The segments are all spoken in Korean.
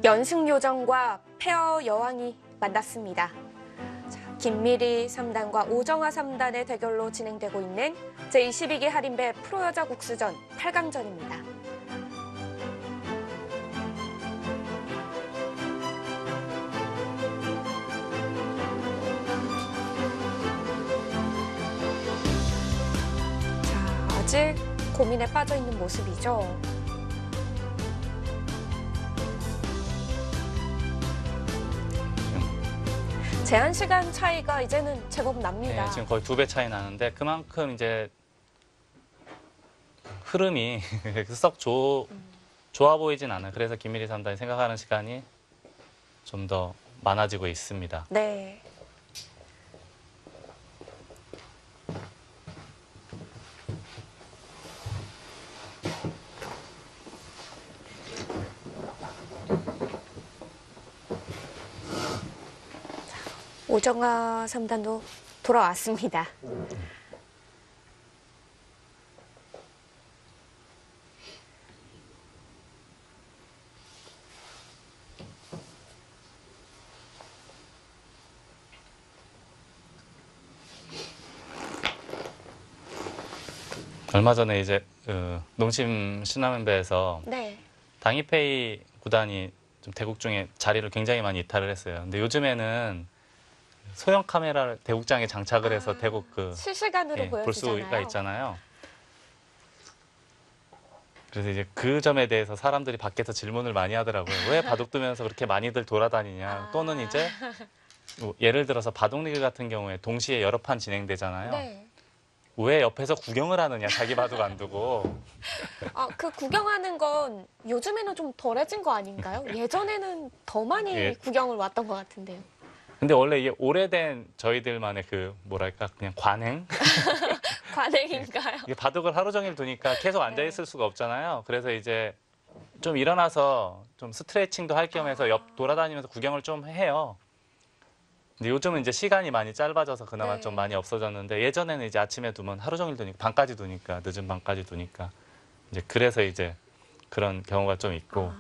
연승요정과 페어 여왕이 만났습니다. 자, 김미리 3단과 오정아 3단의 대결로 진행되고 있는 제22기 할인배 프로여자 국수전 8강전입니다. 자, 아직 고민에 빠져 있는 모습이죠. 제한 시간 차이가 이제는 제법 납니다. 네, 지금 거의 2배 차이 나는데 그만큼 이제 흐름이 썩 좋아 보이진 않아요. 그래서 김미리 3단이 생각하는 시간이 좀 더 많아지고 있습니다. 네. 오정아 3단도 돌아왔습니다. 얼마 전에 이제 농심 신라면배에서 네. 당이페이 구단이 좀 대국 중에 자리를 굉장히 많이 이탈을 했어요. 근데 요즘에는 소형 카메라를 대국장에 장착을 해서 대국 실시간으로 볼 보여주잖아요. 수가 있잖아요. 그래서 이제 그 점에 대해서 사람들이 밖에서 질문을 많이 하더라고요. 왜 바둑 두면서 그렇게 많이들 돌아다니냐. 또는 이제 예를 들어서 바둑 리그 같은 경우에 동시에 여러 판 진행되잖아요. 네. 왜 옆에서 구경을 하느냐, 자기 바둑 안 두고. 그 구경하는 건 요즘에는 좀 덜해진 거 아닌가요? 예전에는 더 많이 예. 구경을 왔던 것 같은데요. 근데 원래 이게 오래된 저희들만의 뭐랄까, 그냥 관행? 관행인가요? 이게 바둑을 하루 종일 두니까 계속 앉아있을 수가 없잖아요. 그래서 이제 좀 일어나서 좀 스트레칭도 할 겸해서 옆 돌아다니면서 구경을 좀 해요. 근데 요즘은 이제 시간이 많이 짧아져서 그나마 네. 좀 많이 없어졌는데 예전에는 이제 아침에 두면 하루 종일 두니까 밤까지 두니까 늦은 밤까지 두니까 이제 그래서 이제 그런 경우가 좀 있고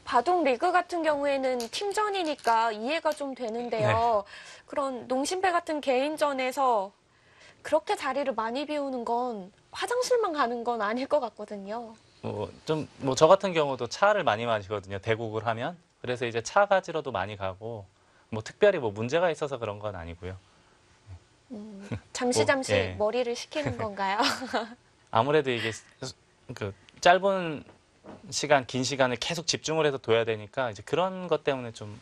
바둑 리그 같은 경우에는 팀전이니까 이해가 좀 되는데요. 그런 농심배 같은 개인전에서 그렇게 자리를 많이 비우는 건 화장실만 가는 건 아닐 것 같거든요. 저 같은 경우도 차를 많이 마시거든요. 대국을 하면. 그래서 이제 차 가지러도 많이 가고 특별히 문제가 있어서 그런 건 아니고요. 잠시 예. 머리를 식히는 건가요? 아무래도 이게 짧은 시간, 긴 시간을 계속 집중을 해서 둬야 되니까 이제 그런 것 때문에 좀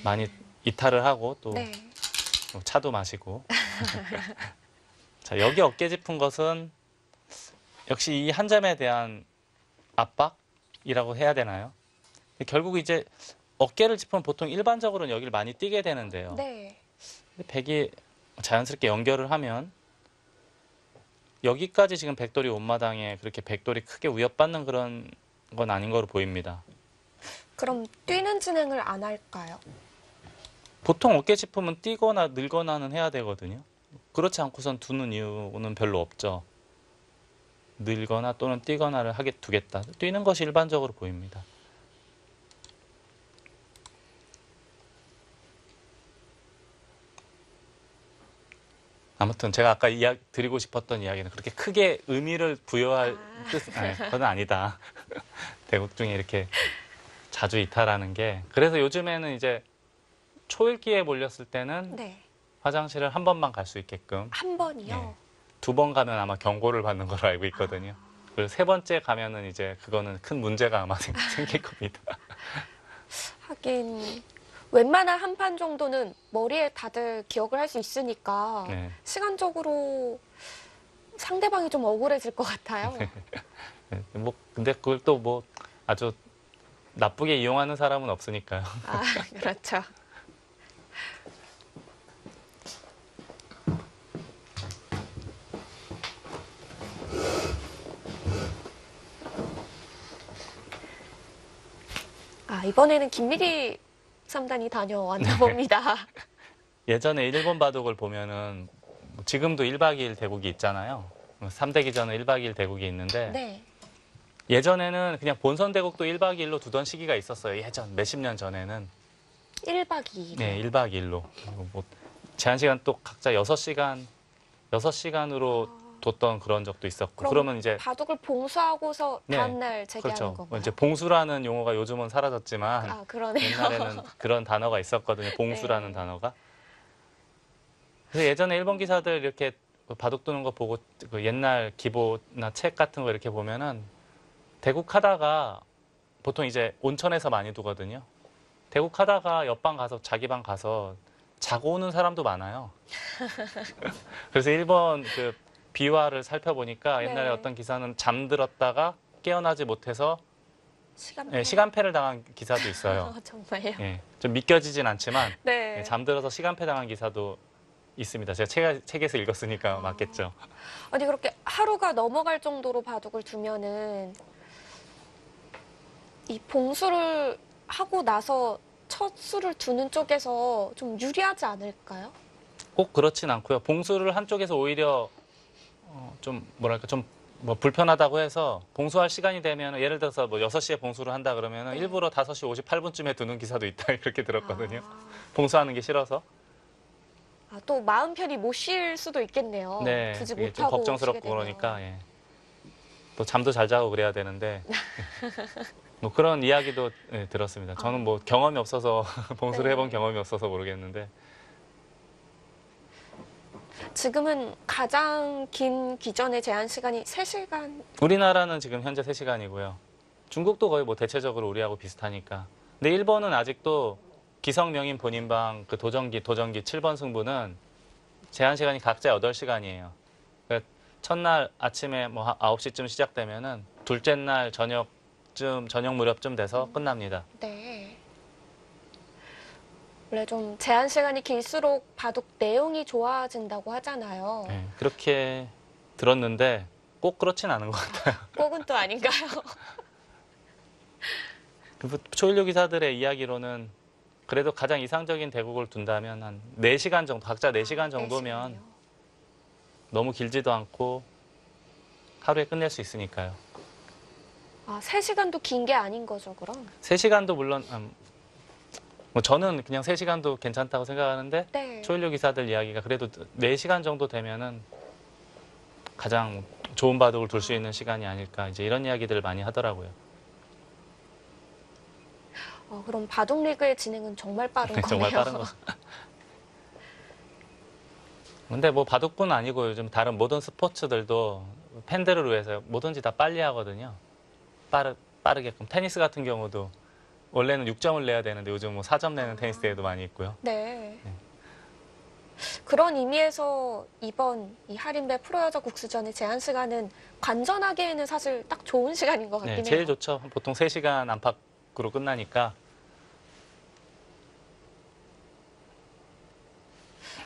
많이 이탈을 하고 또 네. 차도 마시고. 자, 여기 어깨 짚은 것은 역시 이 한 점에 대한 압박이라고 해야 되나요? 결국 이제 어깨를 짚으면 보통 일반적으로는 여기를 많이 뛰게 되는데요. 네. 백이 자연스럽게 연결을 하면 여기까지 지금 백돌이 온마당에 그렇게 백돌이 크게 위협받는 그런 건 아닌 거로 보입니다. 그럼 뛰는 진행을 안 할까요? 보통 어깨 짚으면 뛰거나 늘거나는 해야 되거든요. 그렇지 않고선 두는 이유는 별로 없죠. 늘거나 또는 뛰거나를 두겠다. 뛰는 것이 일반적으로 보입니다. 아무튼 제가 아까 드리고 싶었던 이야기는 그렇게 크게 의미를 부여할 그건 아니다. 대국 중에 이렇게 자주 이탈하는 게. 그래서 요즘에는 이제 초읽기에 몰렸을 때는 네. 화장실을 한 번만 갈 수 있게끔. 한 번이요? 예. 2번 가면 아마 경고를 받는 걸로 알고 있거든요. 그리고 3번째 가면은 이제 그거는 큰 문제가 아마 생길 겁니다. 하긴 웬만한 한 판 정도는 머리에 다들 기억을 할 수 있으니까 네. 시간적으로 상대방이 좀 억울해질 것 같아요. 네. 근데 그걸 또 아주 나쁘게 이용하는 사람은 없으니까요. 그렇죠. 이번에는 김미리 3단이 다녀왔나 봅니다. 예전에 일본 바둑을 보면은 지금도 1박 2일 대국이 있잖아요. 3대 기전은 1박 2일 대국이 있는데 네. 예전에는 그냥 본선 대국도 1박 2일로 두던 시기가 있었어요. 예전 몇십 년 전에는. 1박 2일. 네, 1박 2일로. 뭐 제한 시간 또 각자 6시간으로 뒀던 그런 적도 있었고. 그럼 그러면 이제 바둑을 봉수하고서 네, 다음날 재개하는 그렇죠. 건가요? 이제 봉수라는 용어가 요즘은 사라졌지만 아, 그러네요. 옛날에는 그런 단어가 있었거든요. 봉수라는 네. 단어가. 그래서 예전에 일본 기사들 이렇게 바둑 두는 거 보고 그 옛날 기보나 책 같은 거 이렇게 보면은 대국하다가 보통 이제 온천에서 많이 두거든요. 대국하다가 옆방 가서 자기 방 가서 자고 오는 사람도 많아요. 그래서 일본 그 비화를 살펴보니까 옛날에 네. 어떤 기사는 잠들었다가 깨어나지 못해서 시간 예, 시간패를 당한 기사도 있어요. 정말요? 예, 좀 믿겨지진 않지만 네. 예, 잠들어서 시간패 당한 기사도 있습니다. 제가 책에서 읽었으니까 맞겠죠. 아니 그렇게 하루가 넘어갈 정도로 바둑을 두면은 이 봉수를 하고 나서 첫 수를 두는 쪽에서 좀 유리하지 않을까요? 꼭 그렇진 않고요. 봉수를 한쪽에서 오히려 좀 뭐랄까 좀 뭐 불편하다고 해서 봉수할 시간이 되면 예를 들어서 뭐 6시에 봉수를 한다 그러면 네. 일부러 5시 58분쯤에 두는 기사도 있다 이렇게 들었거든요. 아, 봉수하는 게 싫어서. 또 마음 편히 못 쉴 수도 있겠네요. 네, 두지 그게 좀 못하고 걱정스럽고 쉬게 되면. 그러니까 예. 또 잠도 잘 자고 그래야 되는데 뭐 그런 이야기도 예, 들었습니다. 저는 뭐 경험이 없어서 봉수를 네. 해본 경험이 없어서 모르겠는데 지금은 가장 긴 기전의 제한 시간이 3시간. 우리나라는 지금 현재 3시간이고요. 중국도 거의 뭐 대체적으로 우리하고 비슷하니까. 근데 일본은 아직도 기성명인 본인방 그 도전기 7번 승부는 제한 시간이 각자 8시간이에요. 그러니까 첫날 아침에 뭐 9시쯤 시작되면은 둘째 날 저녁 무렵쯤 돼서 끝납니다. 네. 원래 좀 제한 시간이 길수록 바둑 내용이 좋아진다고 하잖아요. 네, 그렇게 들었는데 꼭 그렇진 않은 것 같아요. 꼭은 또 아닌가요? 그 초일류 기사들의 이야기로는 그래도 가장 이상적인 대국을 둔다면 한 4시간 정도, 각자 4시간 정도면 시간이요. 너무 길지도 않고 하루에 끝낼 수 있으니까요. 3시간도 긴 게 아닌 거죠, 그럼? 3시간도 물론 뭐 저는 그냥 3시간도 괜찮다고 생각하는데 네. 초일류 기사들 이야기가 그래도 4시간 정도 되면은 가장 좋은 바둑을 둘 수 있는 시간이 아닐까 이제 이런 이야기들을 많이 하더라고요. 그럼 바둑 리그의 진행은 정말 빠른 거네요. 정말 빠른 거. 근데 뭐 바둑뿐 아니고 요즘 다른 모든 스포츠들도 팬들을 위해서 뭐든지 다 빨리 하거든요. 빠르게끔. 테니스 같은 경우도 원래는 6점을 내야 되는데 요즘 뭐 4점 내는 테니스 대회도 많이 있고요. 네. 네. 그런 의미에서 이번 이 하림배 프로여자 국수전의 제한 시간은 관전하기에는 사실 딱 좋은 시간인 것 같긴 네, 해요. 제일 좋죠. 보통 3시간 안팎으로 끝나니까.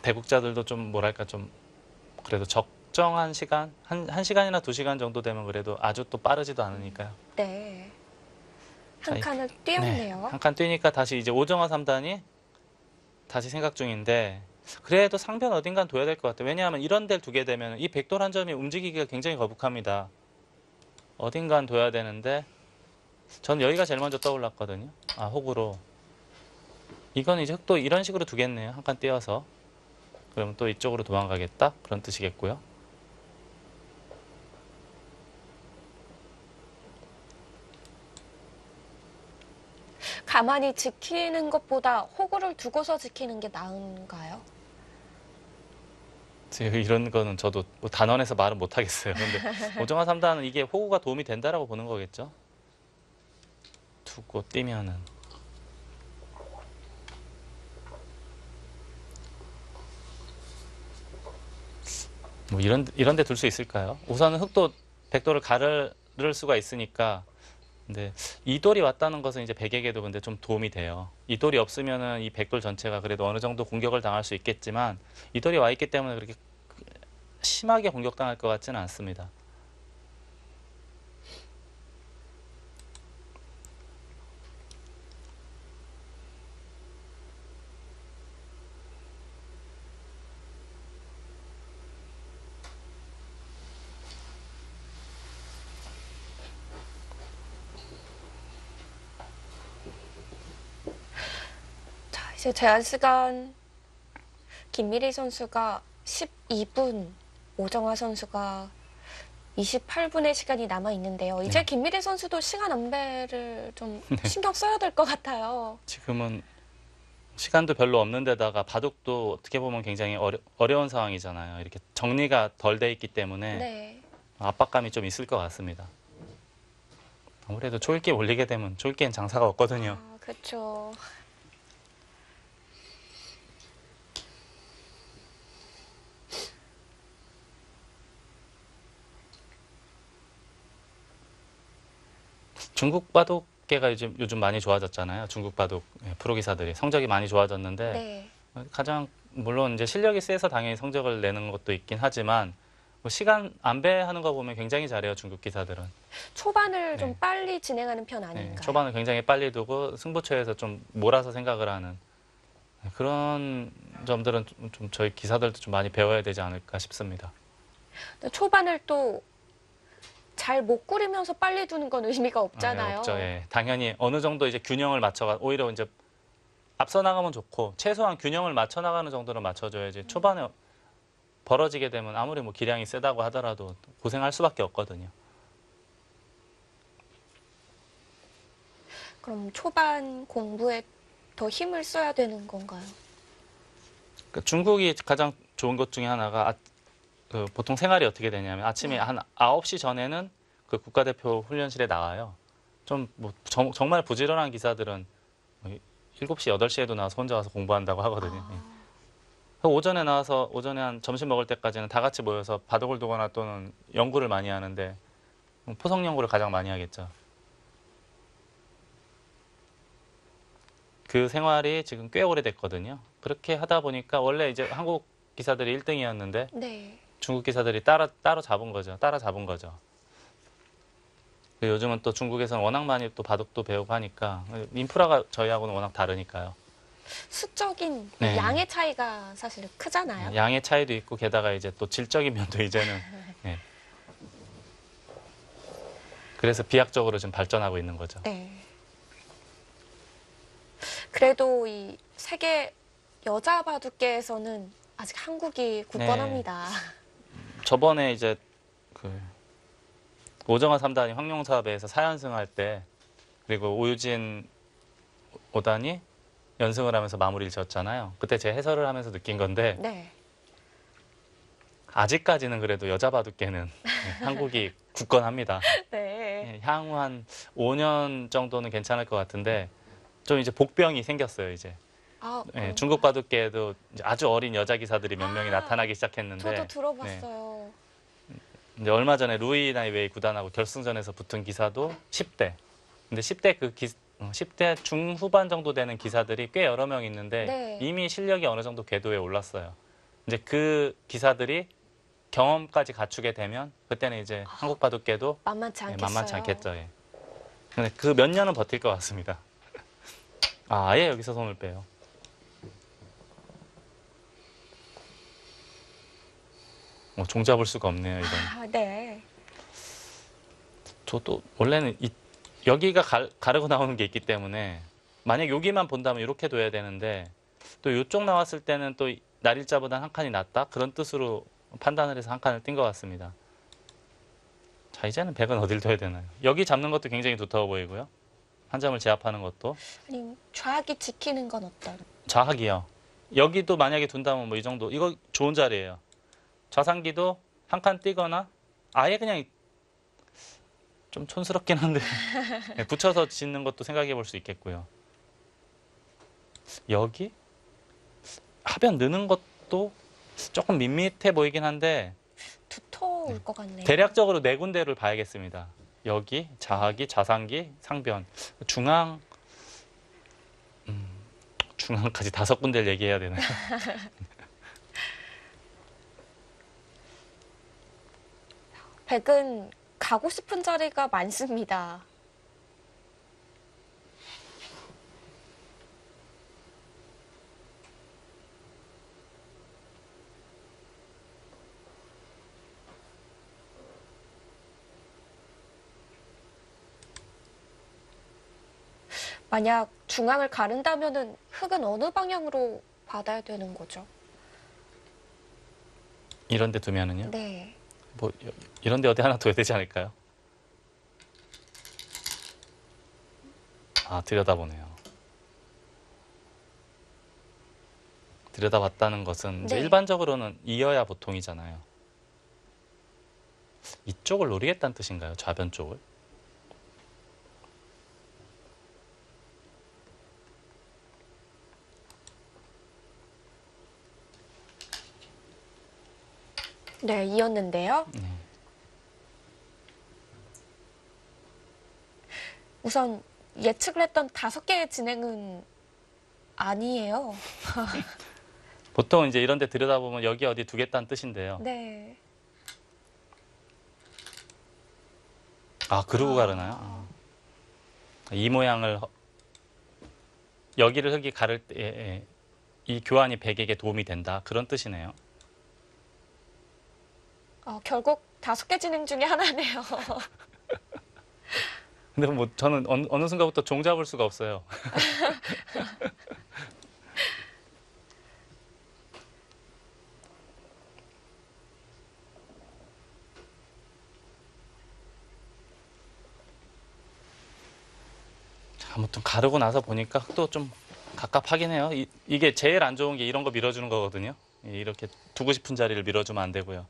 대국자들도 좀 뭐랄까 좀 그래도 적정한 시간? 한 시간이나 2시간 정도 되면 그래도 아주 또 빠르지도 않으니까요. 네. 한 자, 칸을 네, 뛰었네요. 한 칸 뛰니까 다시 이제 오정화 3단이 다시 생각 중인데 그래도 상변 어딘간 둬야 될 것 같아요. 왜냐하면 이런 데를 두게 되면 이 백돌 한 점이 움직이기가 굉장히 거북합니다. 어딘간 둬야 되는데 전 여기가 제일 먼저 떠올랐거든요. 호구로. 이건 이제 흑도 이런 식으로 두겠네요. 한 칸 띄어서. 그러면 또 이쪽으로 도망가겠다? 그런 뜻이겠고요. 가만히 지키는 것보다 호구를 두고서 지키는 게 나은가요? 이런 거는 저도 뭐 단언해서 말은 못 하겠어요. 근데 오정화 3단은 이게 호구가 도움이 된다라고 보는 거겠죠? 두고 뛰면은. 뭐 이런 데 둘 수 있을까요? 우선은 흑도 백도를 가를 수가 있으니까. 근데 이돌이 왔다는 것은 이제 백에게도 근데 좀 도움이 돼요. 이돌이 없으면은 이 백돌 전체가 그래도 어느 정도 공격을 당할 수 있겠지만 이돌이 와 있기 때문에 그렇게 심하게 공격당할 것 같지는 않습니다. 제 제한 시간 김미리 선수가 12분, 오정화 선수가 28분의 시간이 남아 있는데요. 이제 네. 김미리 선수도 시간 안배를 좀 신경 써야 될 것 같아요. 지금은 시간도 별로 없는 데다가 바둑도 어떻게 보면 굉장히 어려운 상황이잖아요. 이렇게 정리가 덜 돼 있기 때문에 네. 압박감이 좀 있을 것 같습니다. 아무래도 초읽기 올리게 되면 초읽기엔 장사가 없거든요. 아, 그렇죠. 중국 바둑계가 요즘 많이 좋아졌잖아요. 중국 바둑 프로 기사들이 성적이 많이 좋아졌는데 네. 가장 물론 이제 실력이 세서 당연히 성적을 내는 것도 있긴 하지만 뭐 시간 안배하는 거 보면 굉장히 잘해요. 중국 기사들은. 초반을 네. 좀 빨리 진행하는 편 네, 아닌가요? 초반을 굉장히 빨리 두고 승부처에서 좀 몰아서 생각을 하는 그런 점들은 좀 저희 기사들도 좀 많이 배워야 되지 않을까 싶습니다. 근데 초반을 또 잘 못 꾸리면서 빨리 두는 건 의미가 없잖아요. 없죠. 예. 당연히 어느 정도 이제 균형을 맞춰가 오히려 이제 앞서 나가면 좋고 최소한 균형을 맞춰 나가는 정도는 맞춰줘야지 초반에 벌어지게 되면 아무리 뭐 기량이 세다고 하더라도 고생할 수밖에 없거든요. 그럼 초반 공부에 더 힘을 써야 되는 건가요? 그러니까 중국이 가장 좋은 것 중에 하나가 그 보통 생활이 어떻게 되냐면 아침에 네. 한 9시 전에는 그 국가대표 훈련실에 나와요. 좀 뭐 정말 부지런한 기사들은 7시, 8시에도 나와서 혼자 와서 공부한다고 하거든요. 예. 오전에 나와서 오전에 한 점심 먹을 때까지는 다 같이 모여서 바둑을 두거나 또는 연구를 많이 하는데 포석 연구를 가장 많이 하겠죠. 그 생활이 지금 꽤 오래됐거든요. 그렇게 하다 보니까 원래 이제 한국 기사들이 1등이었는데 네. 중국 기사들이 따로 잡은 거죠. 따라잡은 거죠. 요즘은 또 중국에서는 워낙 많이 또 바둑도 배우고 하니까 인프라가 저희하고는 워낙 다르니까요. 수적인 네. 양의 차이가 사실 크잖아요. 양의 차이도 있고 게다가 이제 또 질적인 면도 이제는 네. 그래서 비약적으로 좀 발전하고 있는 거죠. 네. 그래도 이 세계 여자 바둑계에서는 아직 한국이 굳건합니다. 저번에 이제 그 오정화 3단이 황룡사업에서 4연승 할 때 그리고 오유진 5단이 연승을 하면서 마무리를 지었잖아요. 그때 제 해설을 하면서 느낀 건데 네. 아직까지는 그래도 여자 바둑계는 한국이 굳건합니다. 네. 향후 한 5년 정도는 괜찮을 것 같은데 좀 이제 복병이 생겼어요. 이제 아, 중국 바둑계에도 이제 아주 어린 여자 기사들이 몇 명이 아, 나타나기 시작했는데 저도 들어봤어요. 이제 얼마 전에 루이 나이웨이 구단하고 결승전에서 붙은 기사도 10대. 근데 10대 10대 중후반 정도 되는 기사들이 꽤 여러 명 있는데 네. 이미 실력이 어느 정도 궤도에 올랐어요. 이제 그 기사들이 경험까지 갖추게 되면 그때는 이제 한국 바둑계도 만만치 않겠어요. 만만치 않겠죠. 예. 근데 그 몇 년은 버틸 것 같습니다. 아예 여기서 손을 빼요. 종잡을 수가 없네요, 이건. 아, 네. 저도 원래는 여기가 가르고 나오는 게 있기 때문에 만약 여기만 본다면 이렇게 둬야 되는데 또 이쪽 나왔을 때는 또 날일자보다 한 칸이 낫다? 그런 뜻으로 판단을 해서 한 칸을 띈 것 같습니다. 자, 이제는 백은 어딜 둬야 되나요? 여기 잡는 것도 굉장히 두터워 보이고요. 한 점을 제압하는 것도. 아니, 좌악이 지키는 건 어떤? 좌학이요. 여기도 만약에 둔다면 뭐 이 정도. 이거 좋은 자리예요. 좌상기도 한 칸 띄거나 아예 그냥 좀 촌스럽긴 한데 붙여서 짓는 것도 생각해 볼 수 있겠고요. 여기 하변 느는 것도 조금 밋밋해 보이긴 한데 두터울 것 같네요. 대략적으로 네 군데를 봐야겠습니다. 여기 좌하기, 좌상기, 상변, 중앙까지 5군데를 얘기해야 되나요? 백은 가고 싶은 자리가 많습니다. 만약 중앙을 가른다면은 흙은 어느 방향으로 받아야 되는 거죠? 이런 데 두면은요. 네. 뭐 이런 데 어디 하나 둬야 되지 않을까요? 아, 들여다보네요. 들여다봤다는 것은 이제 네. 일반적으로는 이어야 보통이잖아요. 이쪽을 노리겠다는 뜻인가요? 좌변 쪽을? 네, 이었는데요. 네. 우선 예측을 했던 5개의 진행은 아니에요. 보통 이제 이런 데 들여다보면 여기 어디 두겠다는 뜻인데요. 네. 아, 그러고 가르나요? 이 모양을 여기를 흙이 가를 때 이 교환이 백에게 도움이 된다. 그런 뜻이네요. 결국 5개 진행 중에 하나네요. 근데 뭐 저는 어느 순간부터 종 잡을 수가 없어요. 아무튼 가르고 나서 보니까 흙도 좀 갑갑하긴 해요. 이게 제일 안 좋은 게 이런 거 밀어주는 거거든요. 이렇게 두고 싶은 자리를 밀어주면 안 되고요.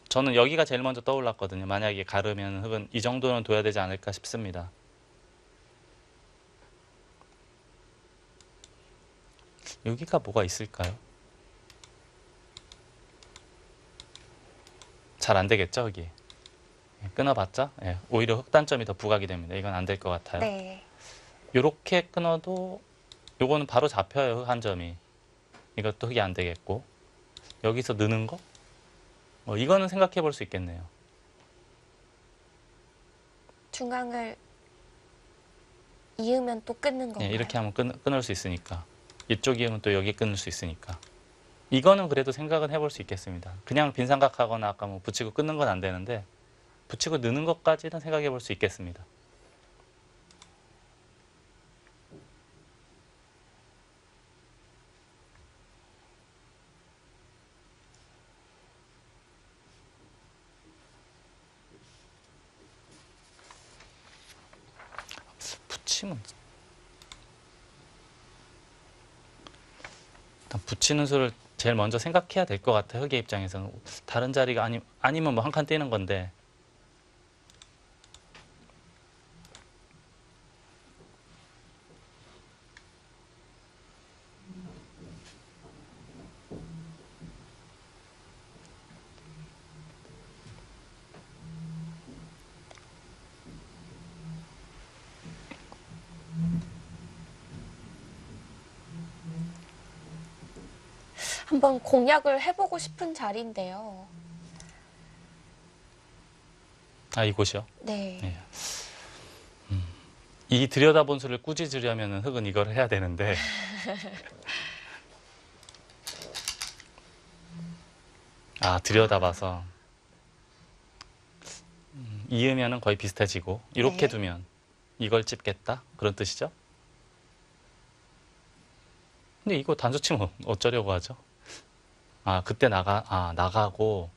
저는 여기가 제일 먼저 떠올랐거든요. 만약에 가르면 흙은 이 정도는 둬야 되지 않을까 싶습니다. 여기가 뭐가 있을까요? 잘 안 되겠죠, 여기. 끊어봤자 오히려 흙 단점이 더 부각이 됩니다. 이건 안 될 것 같아요. 네. 이렇게 끊어도 요거는 바로 잡혀요, 흙 한 점이. 이것도 흙이 안 되겠고. 여기서 느는 거? 이거는 생각해 볼 수 있겠네요. 중앙을 이으면 또 끊는 건가요? 이렇게 하면 끊을 수 있으니까. 이쪽 이으면 또 여기 끊을 수 있으니까. 이거는 그래도 생각은 해볼 수 있겠습니다. 그냥 빈 삼각하거나 아까 뭐 붙이고 끊는 건 안 되는데 붙이고 느는 것까지는 생각해 볼 수 있겠습니다. 붙이면 일단 붙이는 수를 제일 먼저 생각해야 될 것 같아요. 흙의 입장에서는 다른 자리가 아니면 뭐 한 칸 떼는 건데 한번 공략을 해보고 싶은 자리인데요. 이곳이요. 네. 네. 이 들여다본 수를 꾸짖으려면 흙은 이걸 해야 되는데 들여다봐서 이으면은 거의 비슷해지고 이렇게 네. 두면 이걸 찝겠다 그런 뜻이죠. 근데 이거 단수 치면 어쩌려고 하죠? 그때 나가고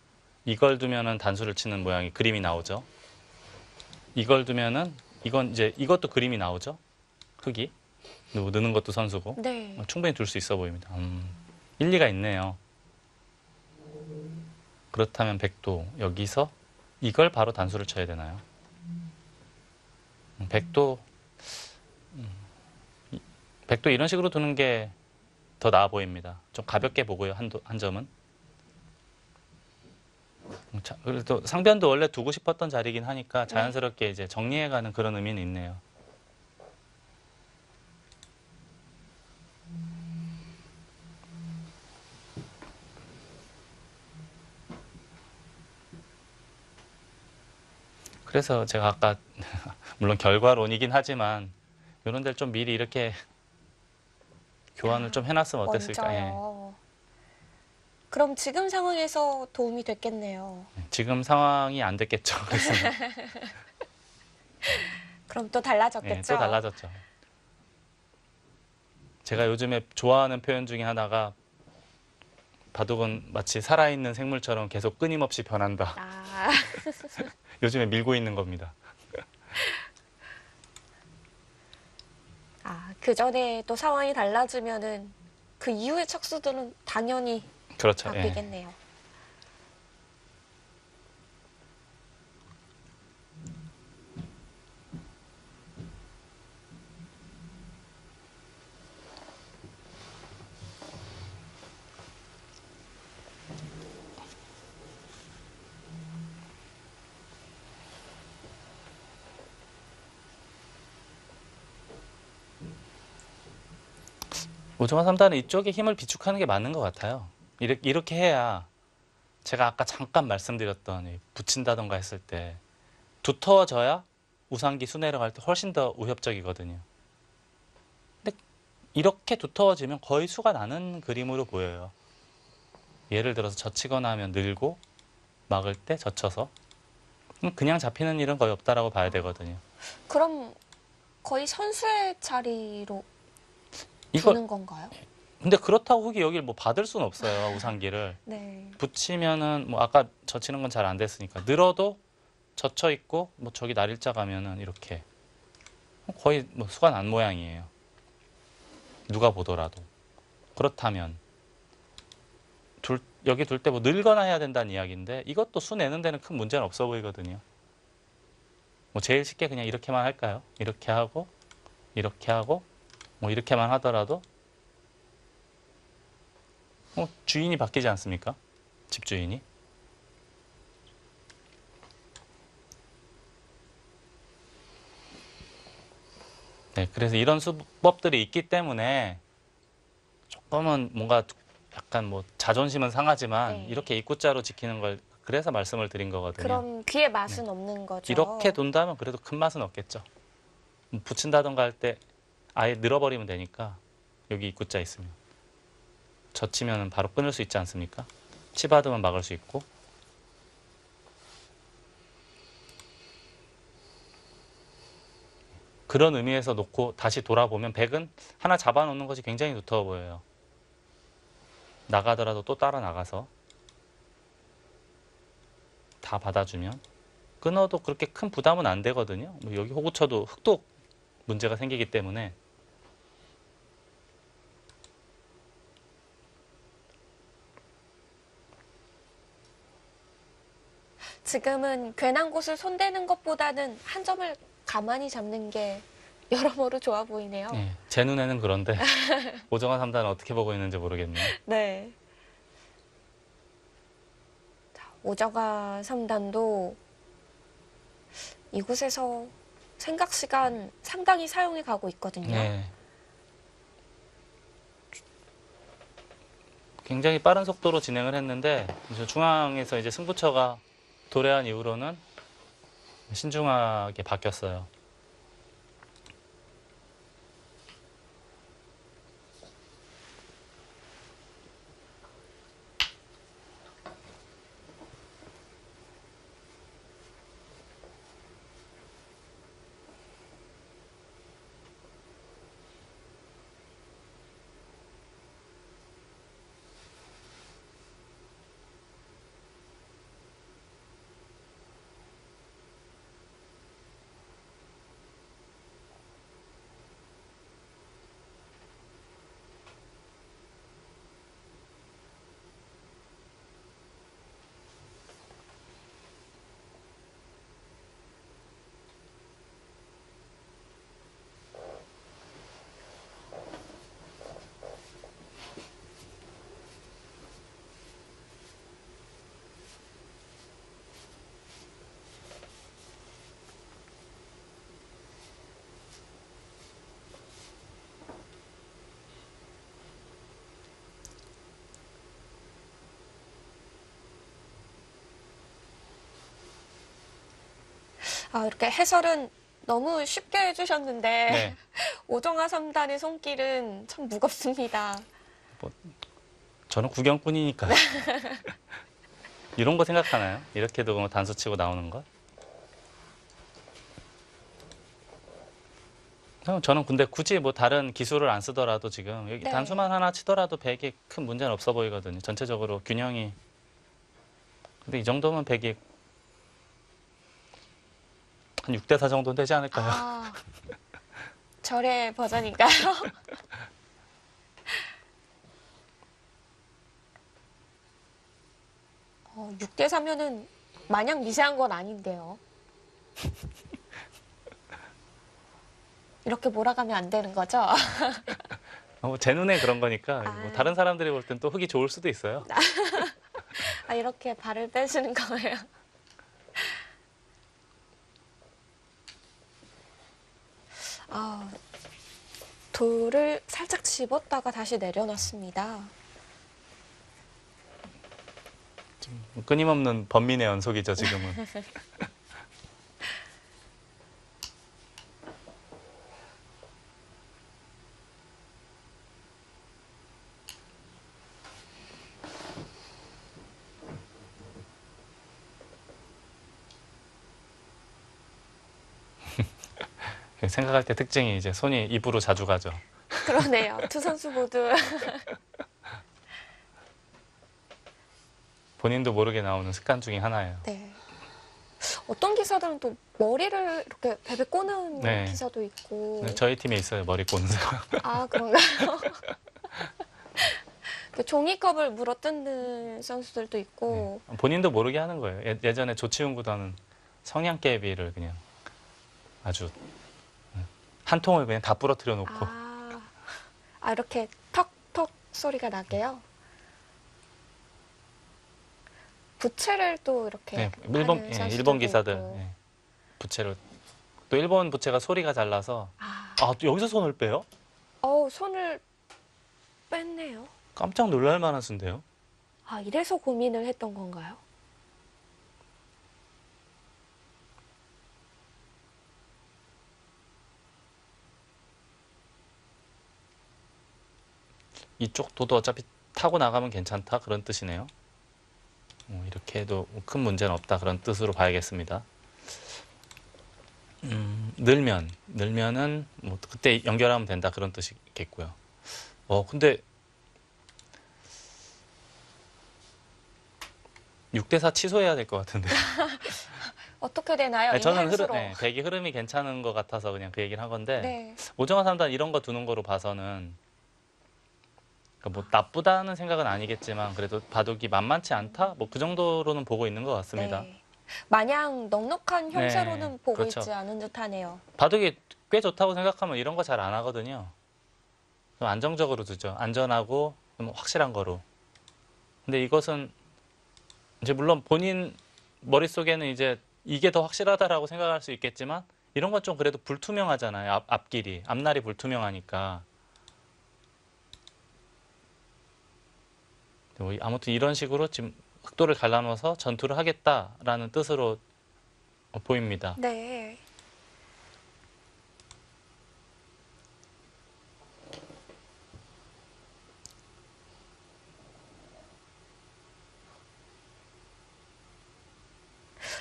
이걸 두면은 단수를 치는 모양이 그림이 나오죠. 이걸 두면은 이건 이제 이것도 그림이 나오죠. 흙이 느는 것도 선수고 네. 충분히 둘 수 있어 보입니다. 일리가 있네요. 그렇다면 백도 여기서 이걸 바로 단수를 쳐야 되나요? 백도 이런 식으로 두는 게 더 나아 보입니다. 좀 가볍게 보고요. 한 점은. 그래도 상변도 원래 두고 싶었던 자리긴 하니까 자연스럽게 이제 정리해가는 그런 의미는 있네요. 그래서 제가 아까 물론 결과론이긴 하지만 이런 데를 좀 미리 이렇게 교환을 좀 해놨으면 어땠을까? 먼저요. 그럼 지금 상황에서 도움이 됐겠네요. 지금 상황이 안 됐겠죠. 그래서 그럼 또 달라졌겠죠? 또 달라졌죠. 제가 요즘에 좋아하는 표현 중에 하나가 바둑은 마치 살아있는 생물처럼 계속 끊임없이 변한다. 아, 요즘에 밀고 있는 겁니다. 그 전에 또 상황이 달라지면은 그 이후의 척수들은 당연히 그렇죠. 예. 바뀌겠네요. 오정환 3단은 이쪽에 힘을 비축하는 게 맞는 것 같아요. 이렇게 해야 제가 아까 잠깐 말씀드렸던 이 붙인다던가 했을 때 두터워져야 우상기 순회를 할 때 훨씬 더 우협적이거든요. 근데 이렇게 두터워지면 거의 수가 나는 그림으로 보여요. 예를 들어서 젖히거나 하면 늘고 막을 때 젖혀서 그냥 잡히는 일은 거의 없다라고 봐야 되거든요. 그럼 거의 선수의 자리로 이거 두는 건가요? 근데 그렇다고 흙이 여기를 뭐 받을 수는 없어요. 우상기를 네. 붙이면은 뭐 아까 젖히는 건 잘 안 됐으니까 늘어도 젖혀 있고 뭐 저기 날일자 가면은 이렇게 거의 뭐 수가 난 모양이에요. 누가 보더라도. 그렇다면 여기 둘 때 뭐 늘거나 해야 된다는 이야기인데 이것도 수 내는 데는 큰 문제는 없어 보이거든요. 뭐 제일 쉽게 그냥 이렇게만 할까요? 이렇게 하고 뭐 이렇게만 하더라도 주인이 바뀌지 않습니까? 집주인이. 네, 그래서 이런 수법들이 있기 때문에 조금은 뭔가 약간 뭐 자존심은 상하지만 네. 이렇게 입구자로 지키는 걸 그래서 말씀을 드린 거거든요. 그럼 귀에 맛은 없는 거죠. 이렇게 둔다면 그래도 큰 맛은 없겠죠. 붙인다던가 할 때 아예 늘어버리면 되니까 여기 입구자 있으면 젖히면 바로 끊을 수 있지 않습니까? 치받으면 막을 수 있고. 그런 의미에서 놓고 다시 돌아보면 백은 하나 잡아놓는 것이 굉장히 두터워 보여요. 나가더라도 또 따라 나가서 다 받아주면 끊어도 그렇게 큰 부담은 안 되거든요. 뭐 여기 호구 쳐도 흙도 문제가 생기기 때문에. 지금은 괜한 곳을 손대는 것보다는 한 점을 가만히 잡는 게 여러모로 좋아 보이네요. 예, 제 눈에는 그런데 오정환 3단은 어떻게 보고 있는지 모르겠네요. 네. 자, 오정아 3단도 이곳에서 생각 시간 상당히 사용해 가고 있거든요. 네. 굉장히 빠른 속도로 진행을 했는데 이제 중앙에서 이제 승부처가 도래한 이후로는 신중하게 바뀌었어요. 이렇게 해설은 너무 쉽게 해주셨는데 네. 오정아 3단의 손길은 참 무겁습니다. 저는 구경꾼이니까요. 이런 거 생각하나요? 이렇게도 뭐 단수 치고 나오는 거? 저는 근데 굳이 뭐 다른 기술을 안 쓰더라도 지금 여기 네. 단수만 하나 치더라도 백이 큰 문제는 없어 보이거든요. 전체적으로 균형이. 근데 이 정도면 백이 한 6대 4 정도 되지 않을까요? 아, 절의 버전인가요? 6대 4면은 마냥 미세한 건 아닌데요. 이렇게 몰아가면 안 되는 거죠? 제 눈에 그런 거니까 아. 뭐 다른 사람들이 볼 땐 또 흙이 좋을 수도 있어요. 아, 이렇게 발을 빼시는 거예요. 아, 돌을 살짝 집었다가 다시 내려놨습니다. 끊임없는 번민의 연속이죠, 지금은. 생각할 때 특징이 이제 손이 입으로 자주 가죠. 그러네요. 두 선수 모두. 본인도 모르게 나오는 습관 중에 하나예요. 네. 어떤 기사들은 또 머리를 이렇게 베베 꼬는 네. 기사도 있고. 저희 팀에 있어요, 머리 꼬는 사람. 아, 그런가요? 그 종이컵을 물어뜯는 선수들도 있고. 본인도 모르게 하는 거예요. 예전에 조치훈 구단은 성냥개비를 그냥 아주 한 통을 그냥 다 부러뜨려 놓고. 이렇게 턱턱 소리가 나게요. 부채를 또 이렇게 네, 하는 선수들도 일본 기사들 있고. 부채를 또 일본 부채가 소리가 잘 나서 또 여기서 손을 빼요? 손을 뺐네요. 깜짝 놀랄 만한 수인데요. 이래서 고민을 했던 건가요? 이쪽 도도 어차피 타고 나가면 괜찮다 그런 뜻이네요. 이렇게 해도 큰 문제는 없다 그런 뜻으로 봐야겠습니다. 늘면은 뭐 그때 연결하면 된다 그런 뜻이겠고요. 근데 6대 4 취소해야 될 것 같은데. 어떻게 되나요? 저는 인할수록. 백이 흐름이 괜찮은 것 같아서 그냥 그 얘기를 한 건데 네. 오정환 3단 이런 거 두는 거로 봐서는 그러니까 뭐 나쁘다는 생각은 아니겠지만 그래도 바둑이 만만치 않다? 뭐 그 정도로는 보고 있는 것 같습니다. 네. 마냥 넉넉한 형세로는 보고 그렇죠. 있지 않은 듯하네요. 바둑이 꽤 좋다고 생각하면 이런 거 잘 안 하거든요. 좀 안정적으로 두죠. 안전하고 좀 확실한 거로. 근데 이것은 이제 물론 본인 머릿속에는 이제 이게 더 확실하다라고 생각할 수 있겠지만 이런 건 좀 그래도 불투명하잖아요. 앞길이. 앞날이 불투명하니까. 아무튼 이런 식으로 지금 흑도를 갈라놓아서 전투를 하겠다라는 뜻으로 보입니다. 네.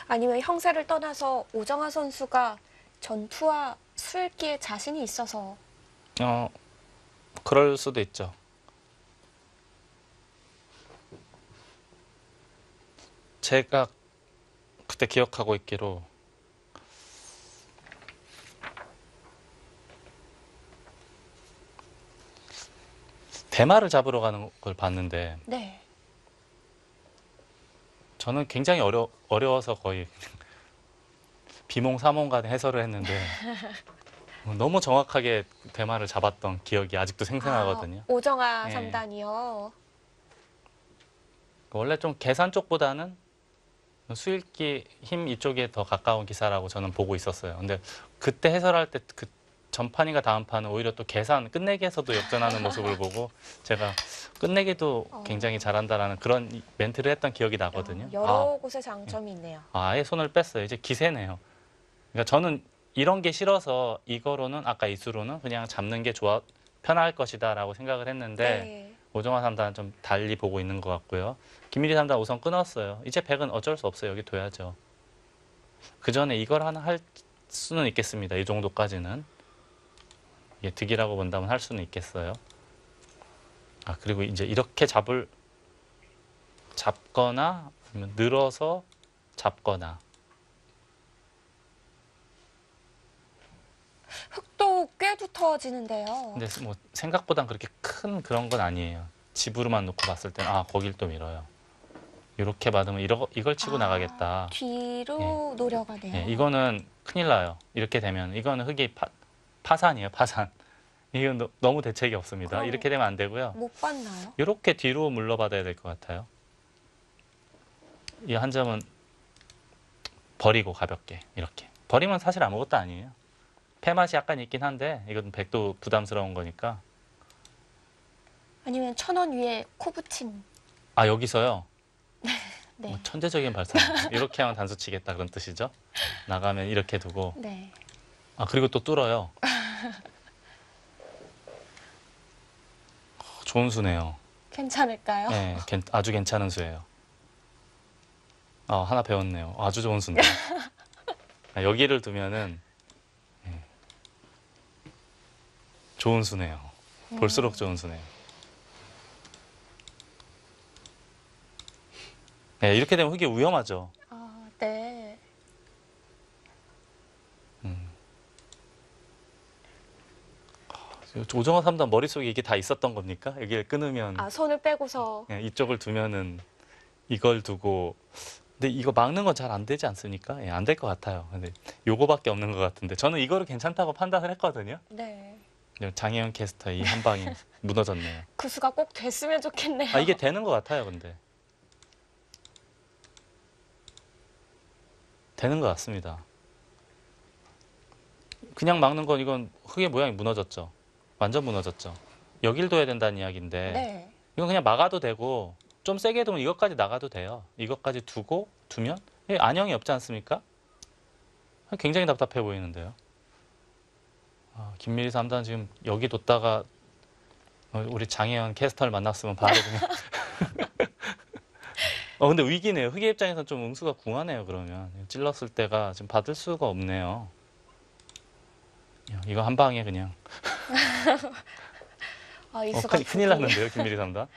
아니면 형세를 떠나서 오정화 선수가 전투와 수읽기에 자신이 있어서 그럴 수도 있죠. 제가 그때 기억하고 있기로 대마를 잡으러 가는 걸 봤는데 네. 저는 굉장히 어려워서 거의 비몽사몽간 해설을 했는데 너무 정확하게 대마를 잡았던 기억이 아직도 생생하거든요. 오정화 네. 3단이요. 원래 좀 계산 쪽보다는 수읽기 힘 이쪽에 더 가까운 기사라고 저는 보고 있었어요. 근데 그때 해설할 때 그 전판인가 다음 판은 오히려 또 계산 끝내기에서도 역전하는 모습을 보고 제가 끝내기도 굉장히 잘한다라는 그런 멘트를 했던 기억이 나거든요. 여러 곳에 장점이 있네요. 아예 손을 뺐어요. 이제 기세네요. 그러니까 저는 이런 게 싫어서 이거로는 아까 이수로는 그냥 잡는 게 편할 것이다라고 생각을 했는데 네. 오정환 3단은 좀 달리 보고 있는 것 같고요. 김일희 3단 우선 끊었어요. 이제 백은 어쩔 수 없어요. 여기 둬야죠. 그 전에 이걸 하나 할 수는 있겠습니다. 이 정도까지는. 이게 득이라고 본다면 할 수는 있겠어요. 아, 그리고 이제 이렇게 잡거나 아니면 늘어서 잡거나. 흙도 꽤 두터워지는데요. 근데 뭐 생각보단 그렇게 큰 그런 건 아니에요. 집으로만 놓고 봤을 때는 아, 거길 또 밀어요. 이렇게 받으면 이걸 치고 나가겠다. 뒤로 노려가네요. 예, 이거는 큰일 나요. 이렇게 되면 이거는 흙이 파산이에요, 파산. 이건 너무 대책이 없습니다. 그럼 이렇게 되면 안 되고요. 못 봤나요? 이렇게 뒤로 물러받아야 될 것 같아요. 이 한 점은 버리고 가볍게 이렇게. 버리면 사실 아무것도 아니에요. 폐맛이 약간 있긴 한데 이건 100도 부담스러운 거니까. 아니면 1,000원 위에 코 붙임. 아, 여기서요? 네. 뭐 천재적인 발상. 이렇게 하면 단수 치겠다 그런 뜻이죠. 나가면 이렇게 두고. 네. 아, 그리고 또 뚫어요. 좋은 수네요. 괜찮을까요? 네, 아주 괜찮은 수예요. 아, 하나 배웠네요. 아주 좋은 수인데. 아, 여기를 두면은 좋은 수네요. 볼수록 좋은 수네요. 네, 이렇게 되면 흙이 위험하죠. 아, 네. 오정화 3단 머릿속에 이게 다 있었던 겁니까? 여기를 끊으면 아, 손을 빼고서. 이쪽을 두면은 이걸 두고. 근데 이거 막는 건 잘 안 되지 않습니까? 예, 안 될 것 같아요. 근데 요거밖에 없는 것 같은데 저는 이거를 괜찮다고 판단을 했거든요. 네. 장혜연 캐스터 이 한 방이 무너졌네요. 그 수가 꼭 됐으면 좋겠네요. 아, 이게 되는 것 같아요, 근데. 되는 것 같습니다. 그냥 막는 건 이건 흙의 모양이 무너졌죠. 완전 무너졌죠. 여길 둬야 된다는 이야기인데 네. 이건 그냥 막아도 되고 좀 세게 두면 이것까지 나가도 돼요. 이것까지 두면 안형이 없지 않습니까? 굉장히 답답해 보이는데요. 아, 김미리 3단 지금 여기 뒀다가 우리 장혜연 캐스터를 만났으면 바로 그냥 근데 위기네요. 흑의 입장에서는 좀 응수가 궁하네요. 그러면 찔렀을 때가 지금 받을 수가 없네요. 이거 한 방에 그냥 아, 이 수가 큰일 났는데요. 김미리 3단.